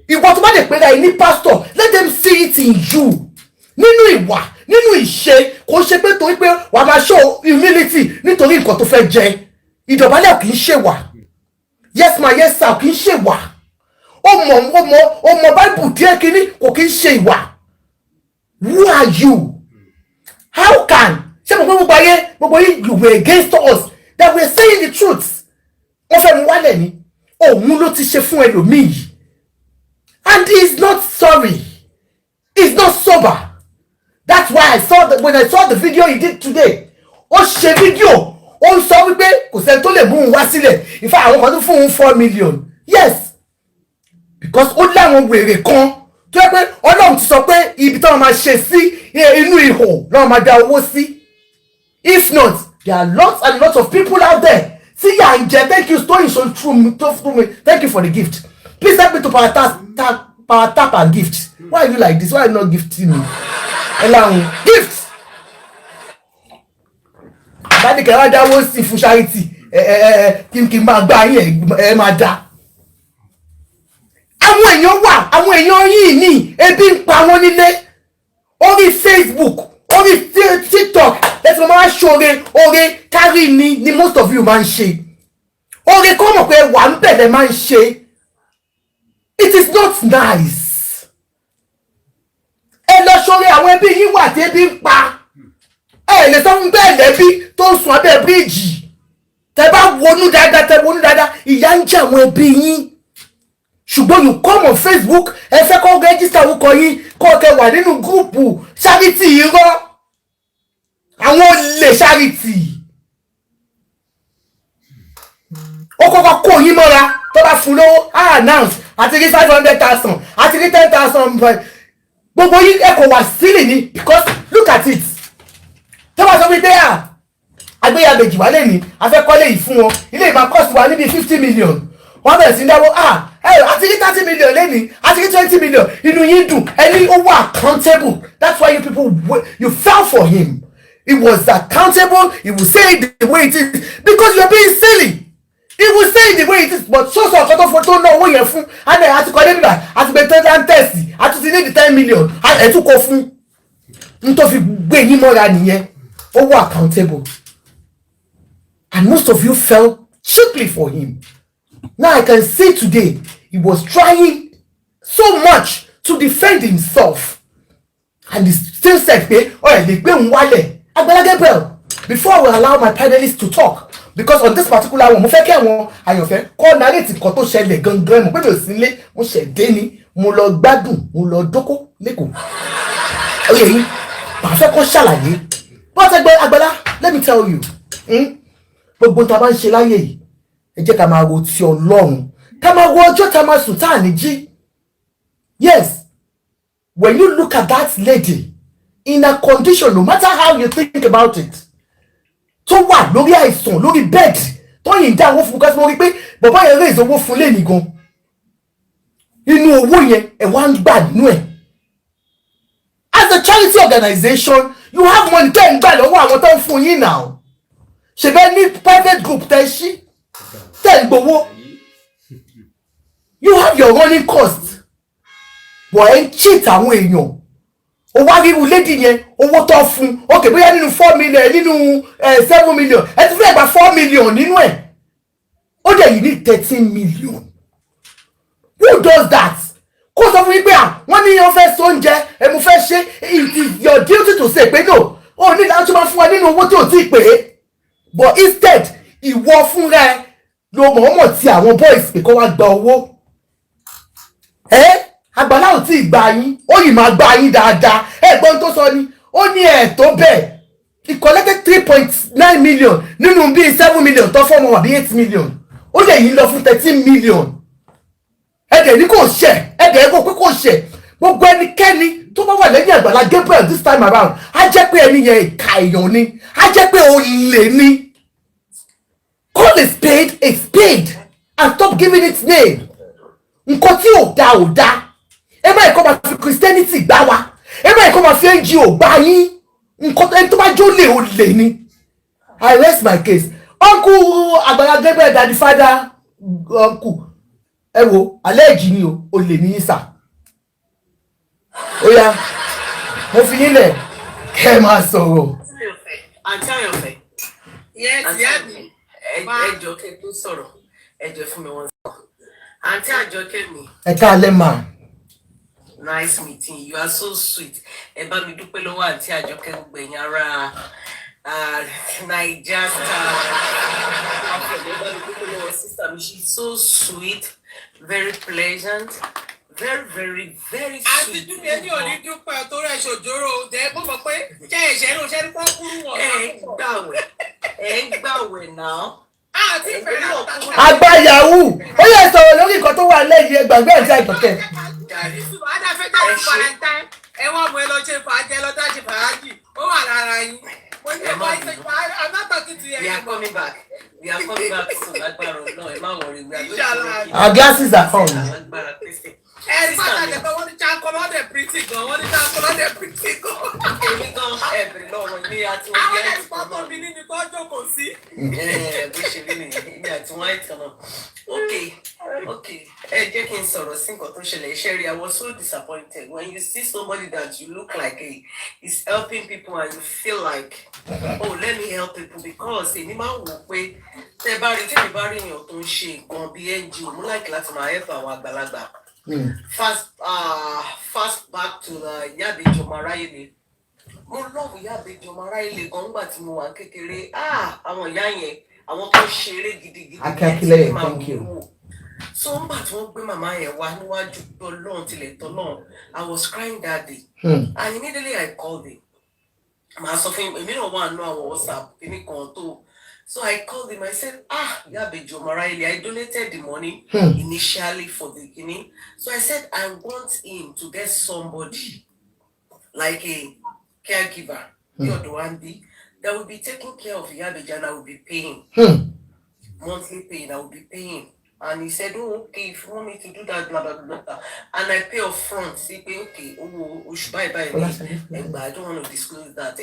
Ìwọ tó bá lè pè ra ní pastor, let them see it in you. Nínú ìwà, nínú ìṣe, kò ṣe pé torí pé wàá máa show humility nítorí nǹkan tó fẹ́ jẹ. Ìdọ̀bálẹ̀ kì í ṣe wà. Yes ma, yes sir, kì í ṣe wà. Ó mọ Bible díẹ̀ kìíní kò kì í ṣe ìwà. Who are you? How can? Ṣé mo gbogbo ayé gbogbo yìí you were against us that we are saying the truth? Wọ́n fẹ́ mú wálẹ̀ ni. Òun ló ti ṣe fún ẹlòmíì. And he is not sorry. He He's not sober. That's why when I saw the video he did today. Ó ṣe video. Ó sọ wípé kò sẹ́ni tó lè mú un wá sílẹ̀. In fact, àwọn kan tó fún un 4 million. Yes. Because ó láwọn wèrè kan tó yẹ pé Ọlọ́run ti sọ pé ibi tí wọ́n máa ṣe sí inú ihò náà máa da owó sí. If not, there are lots and lots of people out there. See, yeah, thank you, Story so true me. Thank you for the gift. Please help me to power tap and gift. Why are you like this? Why are you not gifting me? Gift. Daddy can rather won't see for charity. Kim máa gbà yín máa dá. Àwọn èèyàn wà, àwọn èèyàn yìí ní ebi ń pa wọ́n nílé. Orí Facebook, orí TikTok, let's go máa ṣoore, oore kárí ni most of you máa ń ṣe. Oore kọ́ mọ̀ pé wà ń bẹ̀rẹ̀ máa ń ṣe. It is not nice. Ẹ lọ ṣoore àwọn ẹbí yín wà tí ebi ń pa. Ẹ lè sọ fún bẹ́ẹ̀ lẹ́bí tó ń sùn abẹ́ bíríìjì. Tẹ bá wọnú dáadáa, ìyà ń jẹ àwọn ẹbí yín. Ṣùgbọ́n you come on Facebook, ẹ fẹ́ kó register orúkọ yín, kó kẹ wà nínú gúrùpù charity irọ́. Àwọn olè charity. Ó kọ́kọ́ kó yín mọ́ra tó bá fún lówó, announce àti rí 500,000, àti rí 10,000. Gbogbo yín ẹ kò wà sílì ni because look at it. Tó bá sọ wípé Agbéyàbèjì wà lẹ́ni, a fẹ́ kọ́lé yìí fún wọn, ilé ìmọ̀ cost wà níbi 50 million. Wọ́n bẹ̀rẹ̀ sí dáwọ́ àti rí 30 million lẹ́ni, àti rí 20 million, inú yín dùn, ẹni ó wà accountable. That's why you people, you fell for him. He was accountable, he will say it the way it is, because you're being silly. He will say it the way it is, but so ọ̀kan tó fọ́ tó ná owó yẹn fún, àti kọ́lé nígbà, àti gbé tẹ́sì, àti ti ní the 10 million, ẹ̀ tún kọ fún. N tó fi gbé yín mọ́ra nìyẹn, ó wà accountable. And most of you fell cheaply for him. Now I can see today, he was trying so much to defend himself. And he still said, Agbala Gabriel, before I will allow my panelists to talk, because on this particular one, mo fẹ́ kí àwọn àyànfẹ́ kó narrate nǹkan tó ṣẹlẹ̀ gangan, mo pé mi ò sí nílé, mo ṣẹ̀ dé ni, mo lọ gbádùn, mo lọ dóko lẹ́kọ̀ọ́. Oye yìí, màá fẹ́ kó ṣàlàyé. But Agbala, let me tell you, gbogbo tá a bá ń ṣe láyé yìí, ẹ jẹ́ ká máa ro ti Ọlọ́run, ká máa wo ọjọ́ tá a máa sùn tá à ní jí. Yes, when you look at that lady in a condition, no matter how you think about it, tó wà lórí àìsàn lórí bed tó yìn dá owó fún because mo rí pé bàbá yẹn raise owó fún lẹ́nìí gan. Inú owó yẹn ẹ wá ń gbà nínú ẹ̀. As a charity organization, you have money tẹ́ ń gbà lọ́wọ́ àwọn tó ń fún yín now. Ṣé bẹ́ẹ̀ ní private group tẹ́ ṣí tẹ́ ń gbowó. You have your running cost. But ẹ ń cheat àwọn èèyàn. O wá rí irú lady yẹn owó tó fún okay bóyá nínú 4 million nínú 7 million ẹ ti fẹ́ gba 4 million nínú ẹ̀. Ó dẹ̀ yìí ní 13 million. Who does that? Kó sọ fún mi pé wọ́n ní wọ́n fẹ́ sóúnjẹ ẹ mo fẹ́ ṣe it is your duty to say pé no o ní láti máa fún wa nínú owó tí ò tí ì pé. But instead ìwọ fúnra ẹ ló mọ̀ọ́mọ̀ tí àwọn boys pé kó wá gba owó. Agbala ò tí ì gbà yín ó yìí máa gbà yín dáadáa ẹ̀gbọ́n tó sọ ni ó ní ẹ̀ tó bẹ́ẹ̀ he collected 3.9 million nínú bíi 7 million tó fọ́ọ̀mù wà bíi 8 million ó lè yín lọ fún 13 million ẹ̀dẹ̀ ní kò ṣẹ̀ ẹ̀dẹ̀ ẹ̀kọ́ pé kò ṣẹ̀ gbogbo ẹnikẹ́ni tó bá wà lẹ́yìn Agbala Gabriel this time around á jẹ́ pé ẹni yẹn ìka èèyàn ni á jẹ́ pé olè ni. Call a spade and stop giving it name. Nǹkan tí ò dá ẹ má ìkọ́ máa fi Christianity gbá wa ẹ má ìkọ́ máa fi NGO gbá yín nǹkan ẹni tó bá jó lè ni. I rest my case. Uncle Agbala Gabriel daddy father uncle ẹ wo alẹ́ ìjì ni o lè ní yín sà. Ó yá mo fi yín lẹ̀ kẹ́ ẹ máa sọ̀rọ̀. Àǹtí Àyànfẹ́. Yes, ìyá mi. Ajoke tó sọ̀rọ̀ ẹjọ́ fún mi wọ́n sọ. Àǹtí Ajoke mi. Ẹ káalẹ́ mà. Nice meeting you. Are so sweet. Ẹ bá mi dúpẹ́ lọ́wọ́ Àǹtí Ajoke gbẹ̀yìn ara Naija star. Ẹ bá mi dúpẹ́ lọ́wọ́ sister mi. She's so sweet, very pleasant, very, very, very Àti sweet. dúdú ẹni ò ní dúpẹ́ tó rẹ̀ ṣòjóró dẹ́ mo mọ̀ pé jẹ́ ẹ̀ṣẹ̀ ló ṣe ní kọ́ kúrú wọ̀ gbàwẹ̀ náà. Àti ìfẹ́rẹ́ ọ̀tá. Àgbà Yahoo ó yẹ sọ̀rọ̀ lórí nǹkan tó wà lẹ́yìn ẹgbàgbé àti Àjọkẹ́. Adáfẹ́ jẹ́ Valentine ẹ wọ́n mú ẹ lọ ṣe fàájì ẹ lọ dá ṣe fàájì ó wà lára yín. Mo ní ẹ̀kọ́ ìṣe I'm not talking to you. We are coming back. We are coming back soon. Agbára no, ẹ má worry. We are going to make it. Our glasses are on. Agbára Kristi. Ẹ̀rí pàtàkì pé wọ́n ní chankolọ́ dẹ̀ pretty gan. Wọ́n ní chankolọ́ dẹ̀ pretty gan. Èmi gan ẹ̀bìrì lọ́wọ́ ní àti wọ́n Àwọn yẹn ti ẹ̀sìn tó bí nínú tó jókòó sí. bó ṣe rí nìyẹn èmi àti wọ́n àìtàn náà. Okay. Ẹ jẹ́ kí n sọ̀rọ̀ sí nǹkan tó ṣẹlẹ̀ iṣẹ́ rí. I was so disappointed when you see somebody that you look like is helping people and you feel like, oh, let me help people because èmi máa ń wò pé tẹ́ bá rí èèyàn tó ń ṣe nǹkan bí NGO mo like láti máa help àwọn àgbàlagbà. Fast back to Ìyábẹ̀jì ọmọ Aráyélé. Mo love Ìyábẹ̀jì ọmọ Aráyélé gan nígbà tí mo wà kékeré. Àwọn ìyá yẹn àwọn tó ṣeré gidigidi. Akínkílẹ̀, thank you. So nígbà tí wọ́n gbé màmá yẹn wá níwájú Ọlọ́run tilẹ̀ tọ́lọ́run, I was crying that day. And immediately I called him. Màá sọ fún èmi náà wà nínú àwọn WhatsApp kíní kan tó. So I called him. I said, Ìyábẹ̀jì ọmọ Aráyélé, I donated the money initially for the guinea. So I said, I want him to get somebody like a caregiver, that will be taking care of Ìyábẹ̀jì and I will be paying. Monthly paying, I will be paying. And he said, oh, okay, if you want me to do that, blah, blah, blah, blah. And I pay up front. He pay, okay, I don't want to disclose that,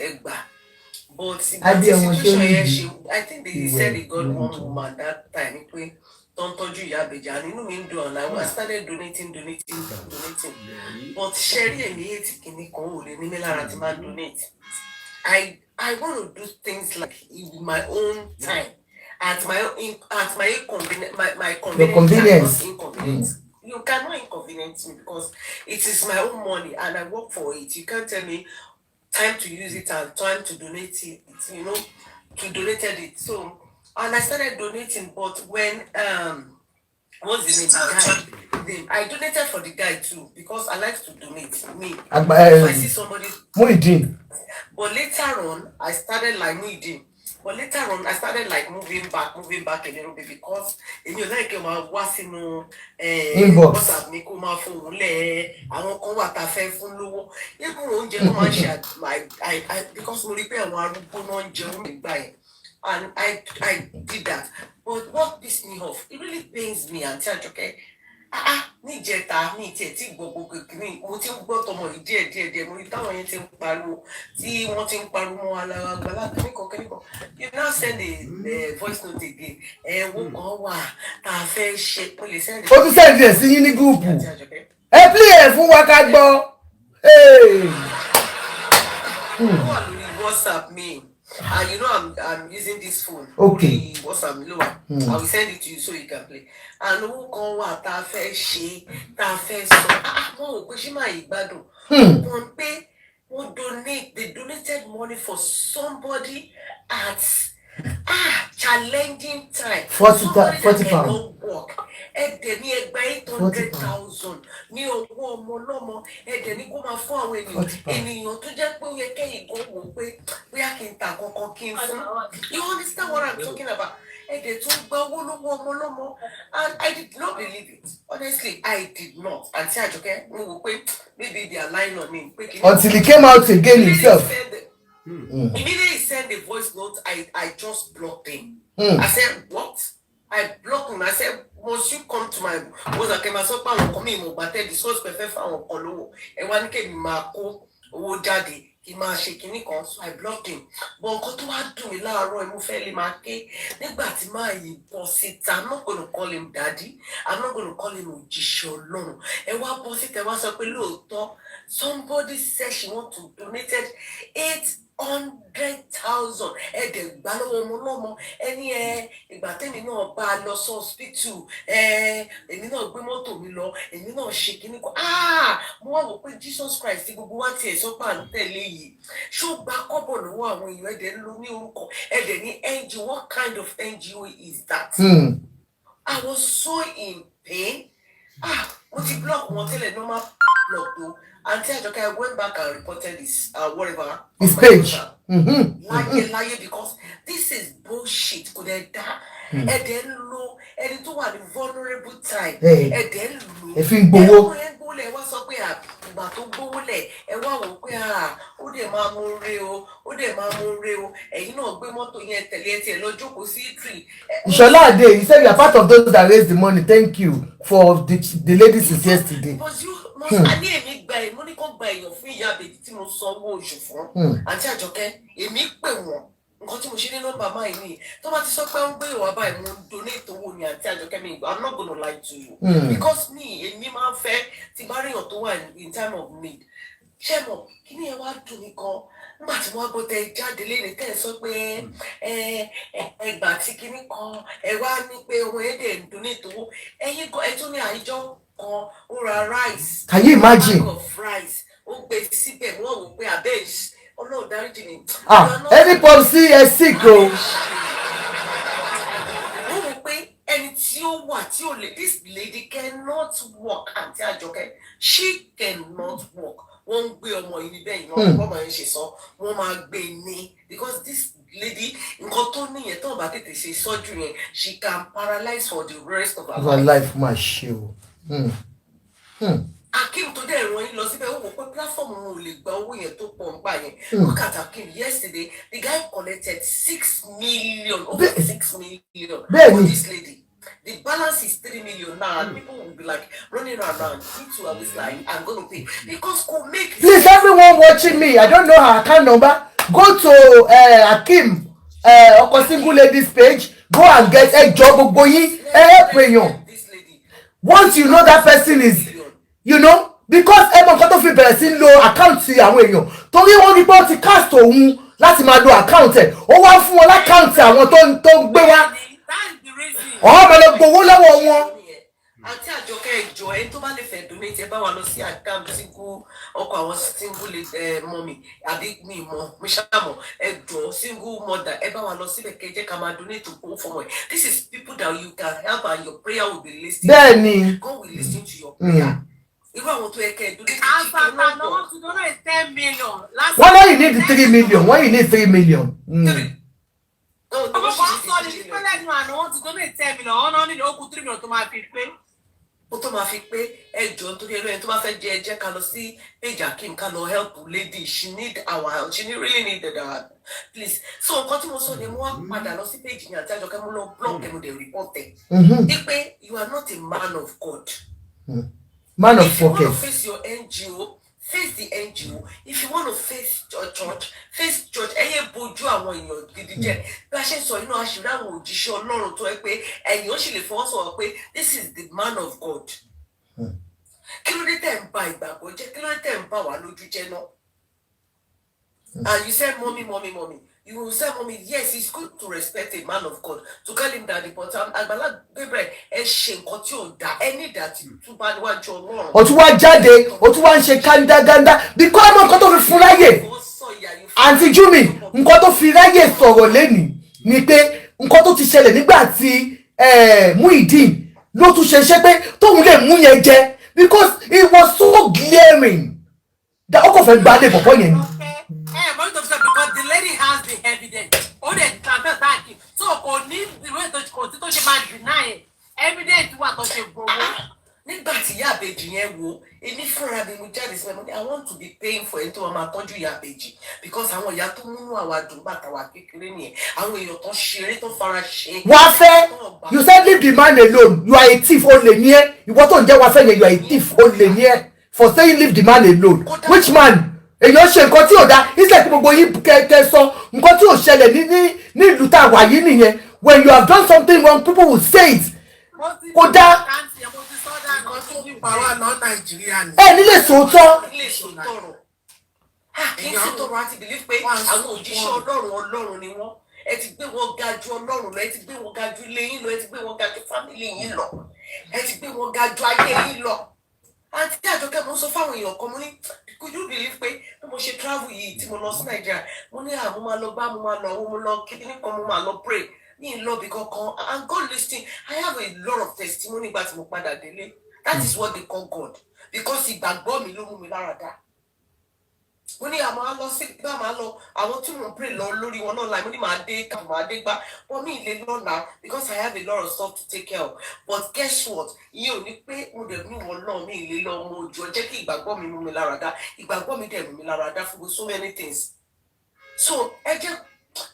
But the situation, I think they said he got one woman that time. Don't touch Ìyábẹ̀jì, and I started donating. But Sherry and me donate. I want to do things like in my own time, at my convenience. Inconvenience. You cannot inconvenience me because it is my own money and I work for it. You can't tell me time to use it and time to donate it, to donated it. So, and I started donating, but when, what's the name? I donated for the guy too, because I like to donate. Me. If I see somebody. But later on, I started like moving back a little bit because you like what's in WhatsApp me come out phone le àwọn kan wà tá fẹ́ fún lówó even oúnjẹ tó máa share I because mo rí pé àwọn arúgbó náà ń jẹun mi gbà yẹn and I did that. But what pissed me off, it really pains me, Auntie Ajoke. Ní ìjẹta ní ìtẹ̀ tí gbogbo kìíní mo ti ń gbọ́ tọmọ yìí díẹ̀ mo rí táwọn yẹn ti ń pariwo tí wọ́n ti ń pariwo mọ́ alára Agbala kíníkan. You now send the voice note again. Wọ́n kàn wà tá a fẹ́ ṣe pé lè send. Ó tún send ẹ̀ sí yín ní gúùpù. Ẹ play ẹ̀ fún wa ká gbọ́. WhatsApp me. And I'm using this phone. Okay. WhatsApp lower. I will send it to you so you can play. And who can what ta fẹ́ ṣe, ta fẹ́ sọ. Mo ko ṣe máa ìgbádùn. Wọ́n pay, wọ́n donate. They donated money for somebody at challenging time. 40 pounds. Ẹ̀dẹ̀ ní ẹgbà 800,000 ní owó ọmọ ọlọ́mọ ẹ̀dẹ̀ ní kó máa fún àwọn ènìyàn tó jẹ́ pé ó yẹ kẹ́yìn gan wò pé bóyá kí n ta kankan kí n fún. You understand what I'm talking about? Ẹ̀dẹ̀ tó gba owó lọ́wọ́ ọmọ ọlọ́mọ and I did not believe it. Honestly, I did not. Auntie Ajoke, mo wò pé maybe they are lying on me. Until he came out again himself. Immediately he sent the voice note, I just blocked him. I said, what? I blocked him. I said, once you come to my was I came as up and come in, but the source perfect for our colo, and one came Marco, daddy, he must shake in so I blocked him. But got to add to me, Lara, and Mufeli Marke, but my boss it. I'm not going to call him daddy, I'm not going to call him Ujisho Lono. And what boss it was a pillow. Somebody said she want to donate 800,000 ẹ̀dẹ̀ gbà lọ́wọ́ ọmọ lọ́mọ ẹni ìgbà tẹ́mi náà bá a lọ sí hospital èmi náà gbé mọ́tò mi lọ èmi náà ṣe kíní kan mo wá wò pé Jesus Christ tí gbogbo wa tiẹ̀ sọ́pà ń tẹ̀lé yìí ṣó gba kọ́bọ̀ lọ́wọ́ àwọn èèyàn ẹ̀dẹ̀ ń lo ní orúkọ ẹ̀dẹ̀ ní NGO. What kind of NGO is that? I was so in pain. Multi-block, normal block though. Until I went back and reported this, whatever. His page. Lie, because this is bullshit. Could I die? And then low, and it was a vulnerable time. And then low. If you go, what's up with her? But to go there, and what will who the mamma real, and you know, we want to get the logical see tree. Inshallah, you said you are part of those that raised the money. Thank you for the ladies since yesterday. Because you must money come by your free yard, Timo so for Auntie Ajoke, a meek one. Nǹkan tí mo ṣe ní nọ́mbà máa ní tó bá ti sọ pé ń gbé ìwà báyìí mo donate owó ní Auntie Ajoke mi I'm not gonna lie to you because èmi máa ń fẹ́ tí bá rí èèyàn tó wà in time of need ṣé mo kí ni ẹ wá dùn mí gan nígbà tí wọ́n gbọ́ tẹ jáde léèrè tẹ́ ẹ sọ pé ẹgbà tí kinní kan ẹ wá ní pé ohun èdè ń donate owó ẹ̀yin gan ẹ tún ní àìjọ kan ó ra rice. Can you imagine? Bag of rice ó gbé síbẹ̀ wọ́n wò pé abeg. Oh no, dáríjì ni. Any policy is sick o. Wọ́n wò pé ẹni tí ó wà tí ó lè this lady cannot work Auntie Ajoke she cannot work. Wọ́n ń gbé ọmọ yìí níbẹ̀ yìí náà ọmọ yẹn ṣe sọ wọ́n máa gbé ní because this lady nǹkan tó níyẹn tó bá tètè ṣe sọ́jú yẹn she can paralyze for the rest of her life. Máa ṣe o. Akim tó dẹ̀ ràn yín lọ síbẹ̀ ó wò pé platform wọn ò lè gba owó yẹn tó pọ̀ ń gbà yẹn. Look at Akim yesterday the guy collected 6 million over 6 million for this lady. The balance is 3 million now and people will be like running around. Me too, I was like, I'm going to pay because could make. Please, everyone watching me, I don't know her account number. Go to Akim Oko Single Ladies page. Go and get a job. This lady. Once you know that person is, you know, because everyone got to feel better in low account see àwọn èèyàn. Torí wọ́n ní pé ó ti cast òun láti máa lo account ẹ̀. Ó wá fún wọn l'account àwọn tó ń gbé wá. Ọ̀hún máa lọ gbowó lọ́wọ́ wọn. Auntie Ajoke ẹjọ ẹni tó bá lè fẹ́ donate ẹ bá wa lọ sí account single ọkọ àwọn single mommy àbí mi mọ mi ṣàmọ ẹjọ single mother ẹ bá wa lọ síbẹ̀ kẹjẹ ká máa donate to go for it. This is people that you can help and your prayer will be listening. Bẹ́ẹ̀ni. God will listen to your prayer. Irú àwọn tó yẹ kẹ́ ẹ donate to chicken náà bọ̀. Want to donate 10 million. Why don't you need 3 million? Why you need 3 million? Ọmọ kan sọ ní pípẹ́lẹ́ ní àná wọ́n ti donate 10 million ọ̀nà ní ìlú 3 million tó máa fi pé. Ó tó máa fi pé ẹjọ́ nítorí ẹlẹ́yìn tó bá fẹ́ jẹ ẹjẹ́ ká lọ sí page Akim ká lọ help lady she need our help she really needed our help please so nǹkan tí mo sọ ni mo wá padà lọ sí page yẹn Auntie Ajoke mo lọ blog ẹ̀ mo dẹ̀ report ẹ̀ pé you are not a man of God. Man of if you want to focus. face your NGO face the NGO if you want to face your church face church ẹyẹ bojú àwọn èèyàn gidi jẹ bí a ṣe ń sọ inú àṣírí àwọn òjíṣẹ́ Ọlọ́run tó ẹ pé ẹ̀yin ó sì lè fọwọ́ sọ̀rọ̀ pé this is the man of God. Kí ló dé tẹ̀ ń ba ìgbàgbọ́ jẹ́ kí ló dé tẹ̀ ń bà wá lójú jẹ́ náà. And you said mommy you will say mommy yes it's good to respect a man of God to call him daddy but Agbala Gabriel ẹ ṣe nǹkan tí ò dá ẹ ní ìdàtí tó bá níwájú Ọlọ́run. Ó tún wá jáde ó tún wá ń ṣe kándaganda because ọmọ nǹkan tó fi fún láyè Aunty Jumi nǹkan tó fi ráyè sọ̀rọ̀ lẹ́nìí ni pé nǹkan tó ti ṣẹlẹ̀ nígbà tí Muideen ló tún ṣe pé tóun lè mú yẹn jẹ because it was so glaring that ó kò fẹ́ gbálẹ̀ bọ̀bọ̀ yẹn ni. Because the lady has the evidence. Ó dẹ̀ transfer back. So kò ní ìwé tó ṣe máa deny evidence wà tó ṣe gbowó. Nígbà tí ìyá àbèjì yẹn wo èmi fúnra mi mo jáde sí mi I want to be paying for ẹni tó wà máa tọ́jú ìyá àbèjì because àwọn ìyá tó múnú àwa dùn bàtà wà kékeré nìyẹn àwọn èèyàn tó ṣeré tó fara ṣe. Wàá fẹ́ you said leave the man alone you are a thief ó lè ní ẹ́ ìwọ tó ń jẹ́ wàá fẹ́ yẹn you are a thief ó lè ní ẹ́ for saying leave the man alone which man? Èèyàn ṣe nǹkan tí ò dá ìṣe tí gbogbo yín kẹ́kẹ́ sọ nǹkan tí ò ṣẹlẹ̀ ní ìlú tá a wà yìí nìyẹn when you have done something wrong people will say it kò dá ẹ nílé sòótọ́. Kì í ṣe tọrọ àti believe pé àwọn òjíṣẹ́ Ọlọ́run ni wọ́n ẹ ti gbé wọn ga ju Ọlọ́run lọ ẹ ti gbé wọn ga ju ilé yín lọ ẹ ti gbé wọn ga ju family yín lọ ẹ ti gbé wọn ga ju ayé yín lọ. Auntie Ajoke mo sọ fáwọn èèyàn kan mo ní could you believe pé bí mo ṣe travel yìí tí mo lọ sí Nàìjíríà mo ní mo máa lọ bá mo máa lọ mo lọ kíní kan mo máa lọ pray ní ìlọbì kankan and God listening I have a lot of testimony nígbà tí mo padà délé That is what they call God. Because ìgbàgbọ́ mi ló mú mi lára dá. Mo ní àmọ́ lọ sí ìgbà máa lọ àwọn tí mo pray lọ lórí wọn náà láì mo ní máa dé ká máa dé gbá but mi lè lọ now because I have a lot of stuff to take care of. But guess what? Ìyẹn ò ní pé mo dẹ̀ ní wọn náà mi lè lọ mo jọ jẹ́ kí ìgbàgbọ́ mi mú mi lára dá. Ìgbàgbọ́ mi dẹ̀ mú mi lára dá fún so many things. So ẹ jẹ́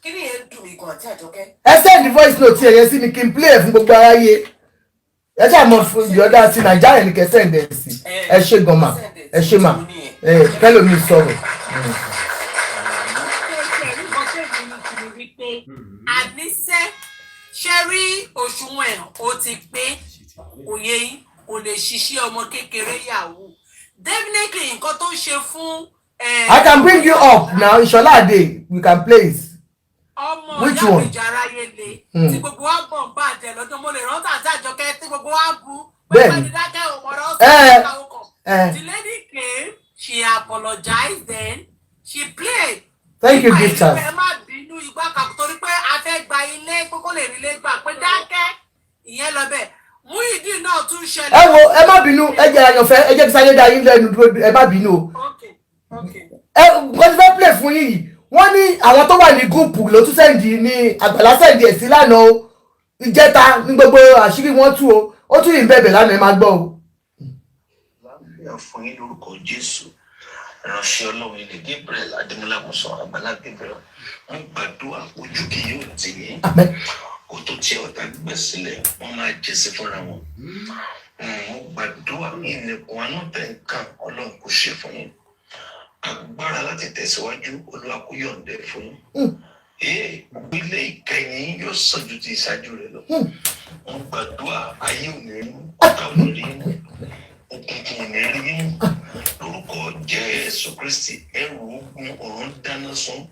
kí ni ẹ dùn mí gan àti Àjọkẹ́. Ẹ send the voice note yẹn sí mi kí n play fún gbogbo aráyé. Ẹ ṣáà mọ fún ìyọ̀dá sí Nàìjíríà ní kẹsẹ̀ ẹ̀ dẹ̀ sí. Ẹ ṣe gan ma. Ẹ ṣe ma. Kẹ́lò mi sọ̀rọ̀. Àníṣe ṣe rí òṣùwọ̀n ẹ̀ ó ti pé òye yìí kò lè ṣiṣẹ́ ọmọ kékeré yahoo. Definitely nǹkan tó ń ṣe fún. I can bring you up now. Ìṣọ̀lá Adé, we can play it. Which one? Tí gbogbo wa bọ̀ ń bàjẹ́ lọ́dún mo lè rántí àti Àjọkẹ́ tí gbogbo wa bú. Bẹ́ẹ̀ni. The lady came, she apologized then, she played. Thank you, Giftas. Ẹ má bínú ìgbà kan torí pé a fẹ́ gba ilé kókó lè rí ilé gbà pé dákẹ́ ìyẹn lọ bẹ́ẹ̀. Muyideen náà tún ṣẹlẹ̀. Ẹ wo ẹ má bínú ẹ jẹ́ àyànfẹ́ ẹ jẹ́ kí sáyé dá yín lẹ́nu dúró ẹ má bínú o. Wọ́n ti fẹ́ play fún yín yìí wọ́n ní àwọn tó wà ní gúùpù ló tún sẹ́ǹdì ní Àgbàlá sẹ́ǹdì ẹ̀ sí lánàá o ìjẹta ní gbogbo àṣírí wọn tú o ó tún yìí bẹ̀bẹ̀ lánàá ẹ máa gbọ́ o. Láàbíyà fún yín lórúkọ Jésù ìránṣẹ́ Ọlọ́run ilé Gabriel Adémọ́lámùsọ Agbala Gabriel wọ́n gbàdúrà ojú kì yóò tì yín kó tó tí ọ̀tá gbẹ sílẹ̀ wọ́n máa jẹ́sí fúnra wọn. Wọ́n gbàdúrà ilẹ̀kùn àánú tẹ̀ ń kàn Ọlọ́run kò ṣe fún yín. Agbára láti tẹ̀síwájú Olúwa kó yọ̀ǹda fún yín. Ilé ìkẹyìn yóò sàn ju ti ìṣáájú rẹ̀ lọ. Wọ́n gbàdúrà ayé ò ní mú ọ̀tá ò ní rí mú òkùnkùn ò ní rí mú lórúkọ Jésù Kristi ẹrù ogun ọ̀run dáná sun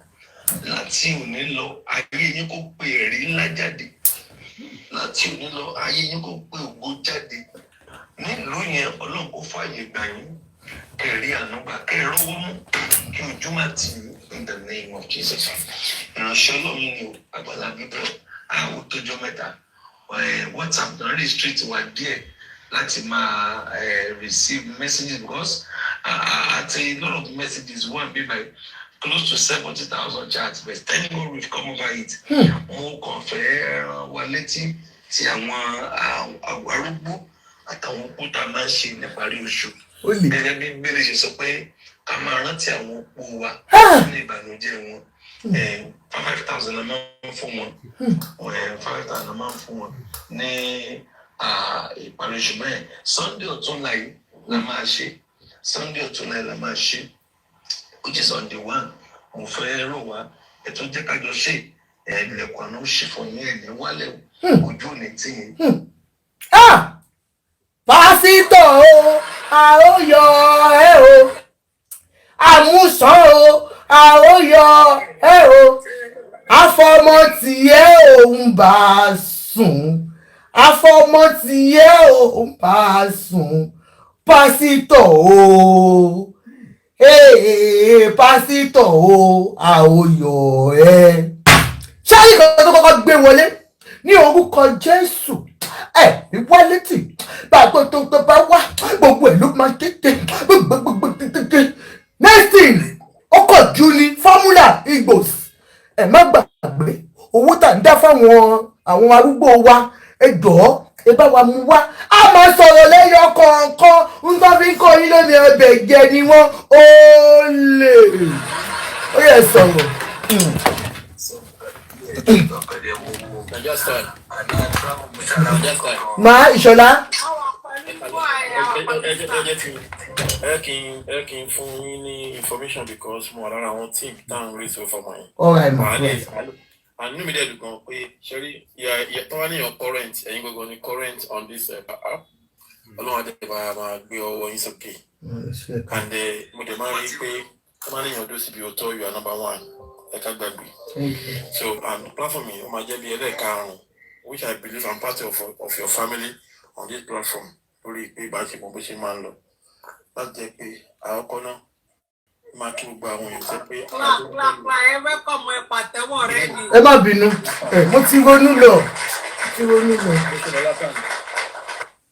láti òní lọ ayé yín kó pe ẹ̀rí ńlá jáde láti òní lọ ayé yín kó pe ògo jáde nílùú yẹn Ọlọ́run kó fààyè gbà yín kẹrí ànúgbà kẹrọwọ́ mú kí ojú má tì í in the name of Jesus. Ìránṣẹ́ Ọlọ́run ni o Agbala Gabriel àwọn tójọ́ mẹ́ta WhatsApp náà restrict wa díẹ̀ láti máa receive messages because at a lot of messages one be by close to 70,000 chats but thank God we've come over it. Mo kàn fẹ́ rán wa létí tí àwọn arúgbó àtàwọn òkúta máa ń ṣe níparí oṣù. Gẹ́gẹ́ bí Bíbélì ṣe sọ pé ká máa rántí àwọn opó wa ní ìbànújẹ́ wọn. 5,000 la máa ń fún wọn. 5,000 la máa ń fún wọn ní ìparí oṣù bẹ́ẹ̀. Sunday ọ̀túnla yìí la máa ṣe. Sunday ọ̀túnla yìí la máa ṣe. Which is on the 1. Mo fẹ́ rò wá ẹ̀tọ́ jẹ́ ká jọ ṣe ilẹ̀kùn àná ṣe fún yín ẹ̀ ní wálẹ̀ ojú ò ní tì yín. Pásítọ̀ o a ó yọ ẹ́ o àmúṣán o a ó yọ ẹ́ o àfọmọ tìyẹ́ òun bá a sùn àfọmọ tìyẹ́ òun bá a sùn pásítọ̀ o pásítọ̀ o a ó yọ ẹ́. ṣáà yìí kan tó kọ́kọ́ gbé wọlé ní orúkọ Jésù ìwálé tì gbàgbọ́ tó bá wá gbogbo ẹ̀ ló máa tètè gbogbo. Next thing ó kọ̀ jù ní fọ́múlà Igbos ẹ má gbàgbé owó tà ń dá fáwọn àwọn arúgbó wa ẹ jọ̀ọ́ ẹ bá wa mú wá a máa sọ̀rọ̀ lẹ́yọ kọ̀ọ̀kan ń tó fi ń kọ́ yín lónìí ẹbẹ̀ jẹ ni wọ́n ó lè ó yẹ sọ̀rọ̀. Ma Ìṣọ̀lá. ẹ kí n fún yín ní information because mo wà lára àwọn team down race over my. Alright ma. àánú mi dẹ̀ dùn gan pé ṣẹ́rí tó wá níyàn current ẹ̀yin gbogbo ní current on this app ọlọ́run adé máa gbé ọwọ́ yín sókè and mo dẹ̀ máa rí i pé tó wá níyàn ọdún síbi òótọ́ you are number 1 ẹ̀ka gbàgbé so and platform yìí ó máa jẹ́ bí ẹlẹ́ẹ̀karùn-ún which I believe I'm part of your family on this platform lórí pé ìbáṣepọ̀ bó ṣe máa ń lọ láti jẹ́ pé àkọ́kọ́ náà máa kí gbogbo àwọn èèyàn sọ pé. ẹ wẹ́kọ̀mù ẹ pàtẹ́wọ̀ rẹ ni. ẹ má bínú mo ti ronú lọ.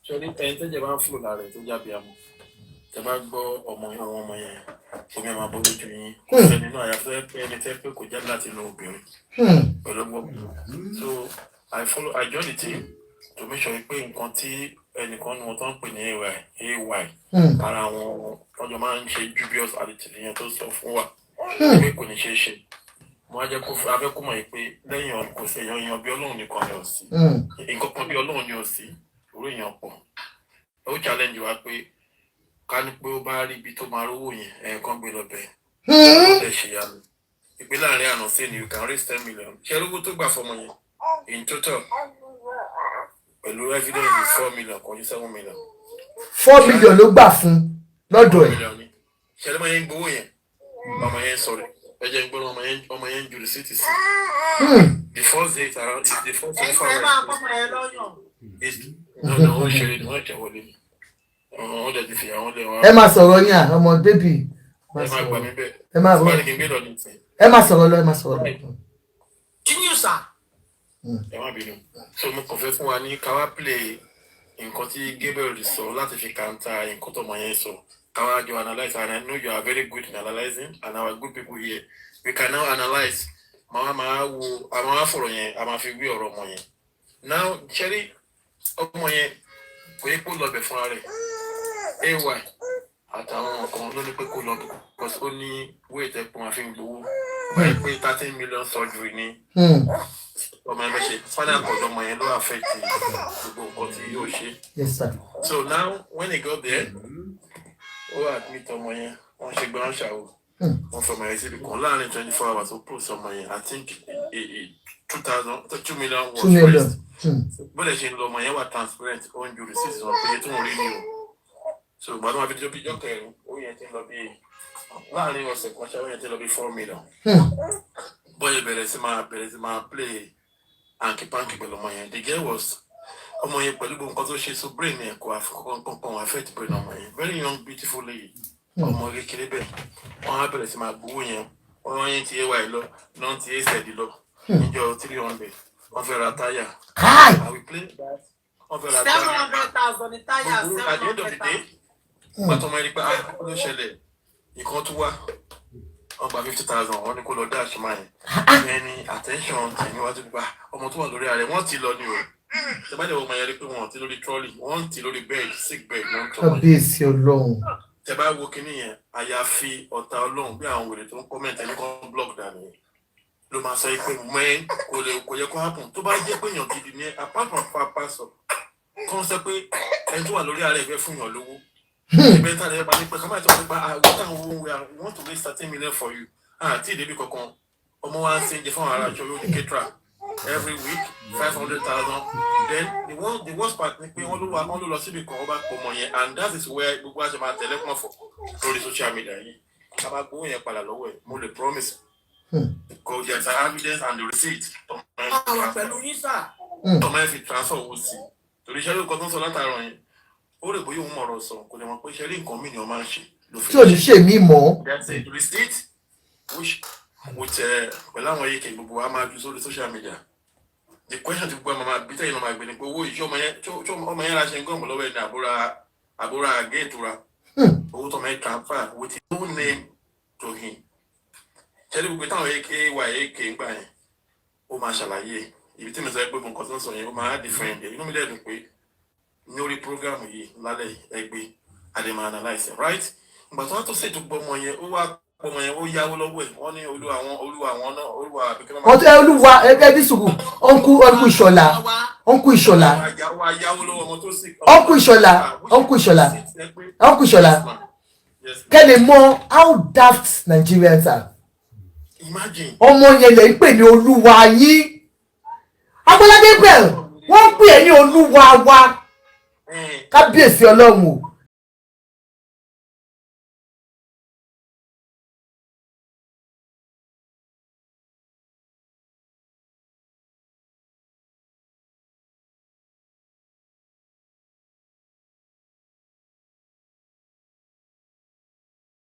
ṣé Ṣé ní ẹni tó jẹ́ bá ń fò lára ẹ̀ tó jábí àmọ́ tẹ bá gbọ́ ọmọ yẹn omi àmà bọ́ lójú yín kò sẹ́ni náà àyàfẹ́ pé ẹni tẹ́ pé kò jáde láti inú obìnrin pẹ̀lú gbọ́. So I join the team to make sure pé nǹkan tí ẹnìkan ni wọ́n tó ń pè ní AY ara àwọn ọjọ́ máa ń ṣe dubious additive yẹn tó sọ fún wa pé kò ní ṣe é ṣe. Mo á jẹ́ kó abẹ́ kó mọ̀ pé lẹ́yìn ọ̀run kò sí èèyàn bí Ọlọ́run nìkan ni ò sí. Nǹkan kan bí Ọlọ́run ni ò sí orí èèyàn pọ̀. Ó challenge wa pé ká ní pé ó bá rí ibi tó máa rówó yẹn ẹ̀ẹ̀kan gbé lọ bẹ̀. Ó lè ṣe yanu. Ìpè láàrin àná sí ni you can raise 10 million. Ṣé owó tó gbà fọmọ yẹn in total pẹ̀lú evidence is 4 million kò ní 7 million. 4 million ló gbà fún lọ́dọ̀ ẹ̀. Ṣé ọmọ yẹn gbowó yẹn? Ọmọ yẹn sọ̀rọ̀. Ẹ jẹ́ ń gbọ́ ọmọ yẹn ju receipt sí. The first date around is the first 24 hours. No, ó ṣe é wọ́n ṣe wọlé. Wọ́n dẹ̀ ti fi àwọn lẹ̀ wá. Ẹ máa sọ̀rọ̀ ní ọmọ bébì. Ẹ máa gbà mí bẹ́ẹ̀. Ẹ máa sọ̀rọ̀ lọ. Genius sir. Ẹ má bínú. So mo kàn fẹ́ fún wa ní káwá play nǹkan tí Gabriel sọ láti fi kàńtà nǹkan tó mọ̀ yẹn sọ. Káwá jọ analyse and I know you are very good in analysing and our good people here. We can now analyse. Máa wo àwọn afọ̀rọ̀ yẹn a máa fi wí ọ̀rọ̀ ọmọ yẹn. Now ṣẹ́rí ọmọ yẹn kò yẹ kó lọ bẹ̀ fúnra rẹ̀. AY àtàwọn ọkàn ló ní pé kó lọ because ó ní weight ẹ̀pọ̀n àfi ń gbowó wọ́n pé 13 million surgery ní ọmọ ẹgbẹ́ ṣe final cord ọmọ yẹn ló affect gbogbo nǹkan tí yóò ṣe. Yes sir. So now when he got there ó admit ọmọ yẹn wọ́n ṣe gbọ́n ṣàwò wọ́n fọmọ yẹn síbi kan láàrin 24 hours ó post ọmọ yẹn I think 2 million was raised. Bó lè ṣe ń lọ ọmọ yẹn wà transparent ó ń ju receipt wọn pé tó ń rí ni o. So gbàdúrà fi jọ bí jọ kẹrin ó yẹn ti lọ bí láàrin ọ̀sẹ̀ kan ṣáà ó yẹn ti lọ bí 4 million. Bọ́yẹ̀ bẹ̀rẹ̀ sí máa play hanky-panky pẹ̀lú ọmọ yẹn. The girl was ọmọ yẹn pẹ̀lú gbogbo nǹkan tó ṣe so brain ẹ̀ kò kankan affect brain ọmọ yẹn. Very young beautiful lady ọmọ kékeré bẹ́ẹ̀ wọ́n á bẹ̀rẹ̀ sí máa gbowó yẹn wọ́n yẹn ti AY lọ náà ti AZ lọ níjọ 300 wọ́n fẹ́ ra táyà. Wọ́n fẹ́ ra táyà. 700,000 ní táyà 700,000. But ọmọ ẹni pé ó ló ṣẹlẹ̀ nǹkan tó wá wọ́n gba 50,000 wọ́n ní kó lọ dash máa yẹn ìyẹn ni attention tì níwájú gbà ọmọ tó wà lórí ààrẹ wọ́n ti lọ ní o tẹ́bàdé ọmọ yẹn rí pé wọ́n ti lórí trolley wọ́n ti lórí bed sick bed wọ́n tó wọ́n yẹn. Tẹ́bà wo kinní yẹn àyàfi ọ̀tá Ọlọ́run bí àwọn wèrè tó ń comment ẹni kan blog dànù ló máa sọ pé mẹ́ kò yẹ kó happen tó bá jẹ́ pé èèyàn gidi ní apart from pastor kan sọ pé ẹni tó wà lórí ààrẹ ìfẹ́ fún yàn lówó. Better than everybody, but come on, we want to raise 13 million for you. Till they be kokon. Omo wan send the phone around you the caterer every week 500,000. Then the worst part, we only lost it because and that is where we watch about telephone for through the social media. I'm going to pala lowe. More the promise. Because there's evidence and the receipt. Transfer will see. To the shadow cotton solar. Ó lè bóyá òun mọ̀rọ̀ sọ kò lè mọ̀ pé ṣe rí nǹkan mí ni wọ́n máa ń ṣe. Tí ò ní ṣe mí mọ́. That's a receipt which pẹ̀lú àwọn èké gbogbo wa máa ju sórí social media. The question ti gbogbo máa bí tẹ́yìn náà máa gbé ni pé owó ìṣe ọmọ yẹn ra ṣe ń gọ́ọ̀mù lọ́wọ́ ẹ̀ ní àbúrò àgé ìtura. Owó tó máa ń transfer with his own name to him. Ṣé ní gbogbo táwọn èké wà èké ń gbà yẹn? Ó máa ṣàlàyé ibi tí mi sọ pé mo nǹkan tó ń sọ yẹn ó máa different. Inú mi dẹ̀ pé ní orí program yìí lálẹ́ ẹgbẹ́ àdèmà analyse right ìgbà tó wá tó ṣètò gbọmọ yẹn ó wá gbọmọ yẹn ó yáwó lọ́wọ́ ẹ̀ wọ́n ní olúwa àwọn náà olúwa àbíkẹ́ máa. ọtí olúwa ẹgbẹ́ bí sùkú ọ̀nkú ìṣọ̀lá ọ̀nkú ìṣọ̀lá kẹ́lẹ̀ mọ̀ how daft Nigerians are. ọmọ yẹn lè ń pè ní olúwa yín Agbala Gabriel wọ́n pè é ní olúwa wa kábíyèsí Ọlọ́run o